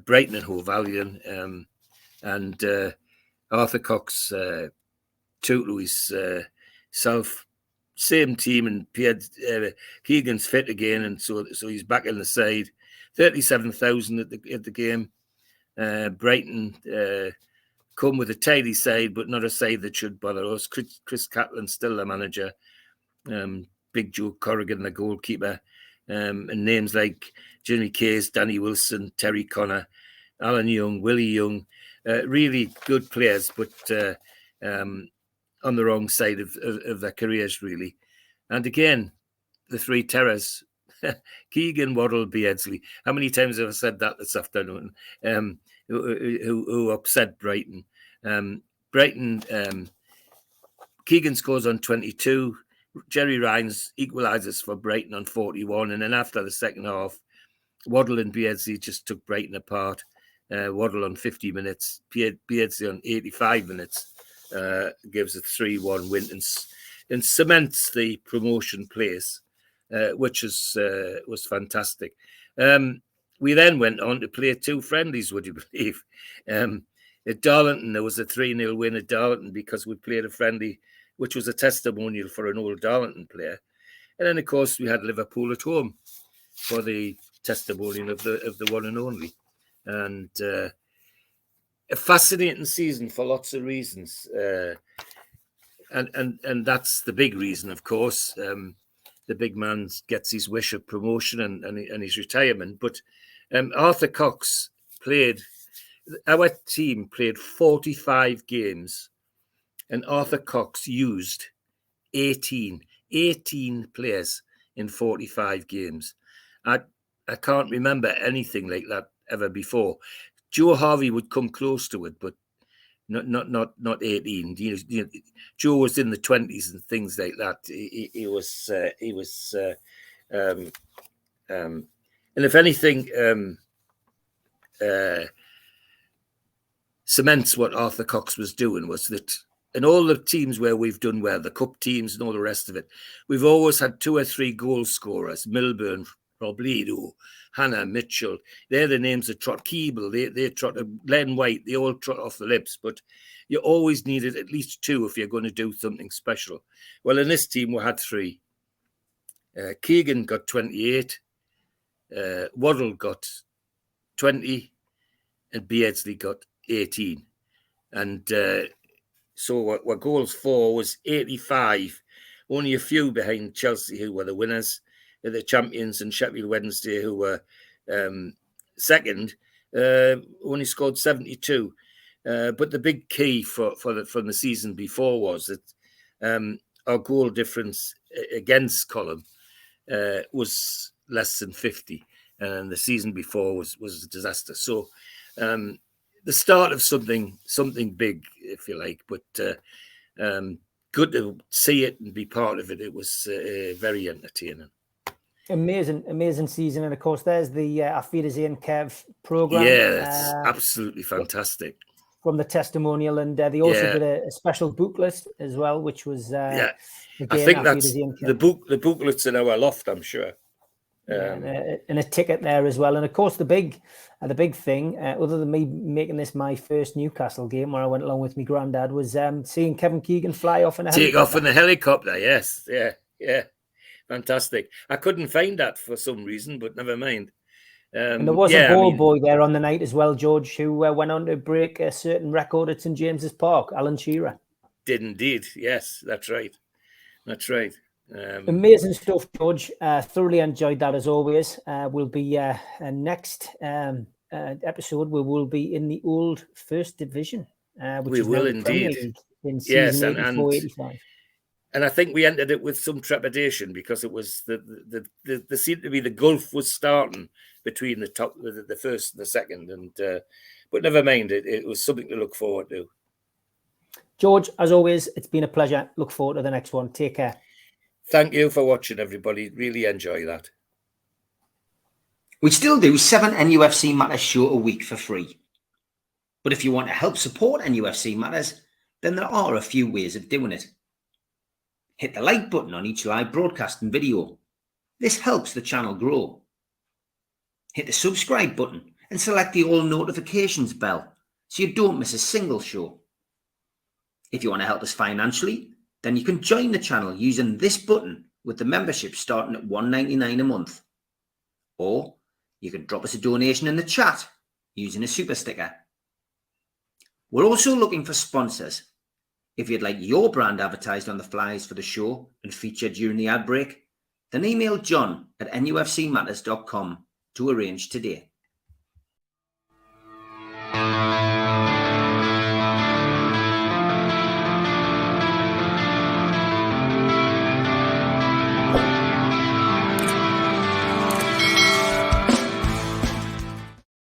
Brighton and Hove Albion, and Arthur Cox took to his self. Same team, and Keegan's fit again, and so he's back in the side. 37,000 at the game. Brighton come with a tidy side, but not a side that should bother us. Chris Catlin's still the manager. Big Joe Corrigan, the goalkeeper, and names like Jimmy Case, Danny Wilson, Terry Connor, Alan Young, Willie Young, really good players, but on the wrong side of their careers, really. And again, the three terrors, Keegan, Waddle, Beardsley. How many times have I said that this afternoon? Who upset Brighton. Keegan scores on 22. Jerry Rhines equalises for Brighton on 41. And then after the second half, Waddle and Beardsley just took Brighton apart. Waddle on 50 minutes, Beardsley on 85 minutes. Gives a 3-1 win and cements the promotion place, which was fantastic. We then went on to play 2 friendlies, would you believe? At Darlington, there was a 3-0 win at Darlington because we played a friendly, which was a testimonial for an old Darlington player. And then, of course, we had Liverpool at home for the testimonial of the one and only. And a fascinating season for lots of reasons, and that's the big reason, of course. The big man gets his wish of promotion and his retirement. But Arthur Cox our team played 45 games, and Arthur Cox used 18 players in 45 games. I can't remember anything like that ever before. Joe Harvey would come close to it, but not 18. You know, Joe was in the 20s and things like that. He was, and if anything, cements what Arthur Cox was doing was that in all the teams where we've done well, the cup teams and all the rest of it, we've always had 2 or 3 goal scorers. Milburn, Robledo, Hannah, Mitchell, they're the names that trot. Keeble, they trot. Len White, they all trot off the lips. But you always needed at least 2 if you're going to do something special. Well, in this team, we had 3. Keegan got 28, Waddle got 20, and Beardsley got 18. And so what goals for was 85, only a few behind Chelsea, who were the winners, the champions, and Sheffield Wednesday, who were second, only scored 72. But the big key from the season before was that our goal difference against Fulham was less than 50, and the season before was a disaster. So the start of something big, if you like, but good to see it and be part of it. It was very entertaining. Amazing season, and of course there's the Afidazine Kev program. Yeah, that's absolutely fantastic. From the testimonial, and they also did a special booklet as well, which was again, I think that's the booklets in our loft, I'm sure. And a ticket there as well, and of course the big thing, other than me making this my first Newcastle game where I went along with my granddad, was seeing Kevin Keegan fly off in a helicopter. Take off in a helicopter, yes, yeah. Fantastic. I couldn't find that for some reason, but never mind. And there was a ball boy there on the night as well, George, who went on to break a certain record at St James's Park, Alan Shearer. Did indeed. Yes, that's right. That's right. Amazing stuff, George. Thoroughly enjoyed that as always. We'll be next episode. We will be in the old First Division, which We is will now the Premier indeed. League in Yes, season 84-85. And I think we entered it with some trepidation because it was the seemed to be the gulf was starting between the first and the second, and but never mind. It was something to look forward to. George, as always, it's been a pleasure. Look forward to the next one. Take care. Thank you for watching, everybody. Really enjoy that. We still do 7 NUFC Matters show a week for free. But if you want to help support NUFC Matters, then there are a few ways of doing it. Hit the like button on each live broadcast and video. This helps the channel grow. Hit the subscribe button and select the all notifications bell so you don't miss a single show. If you want to help us financially, then you can join the channel using this button with the membership starting at $1.99 a month. Or you can drop us a donation in the chat using a super sticker. We're also looking for sponsors. If you'd like your brand advertised on the flyers for the show and featured during the ad break, then email John at nufcmatters.com to arrange today.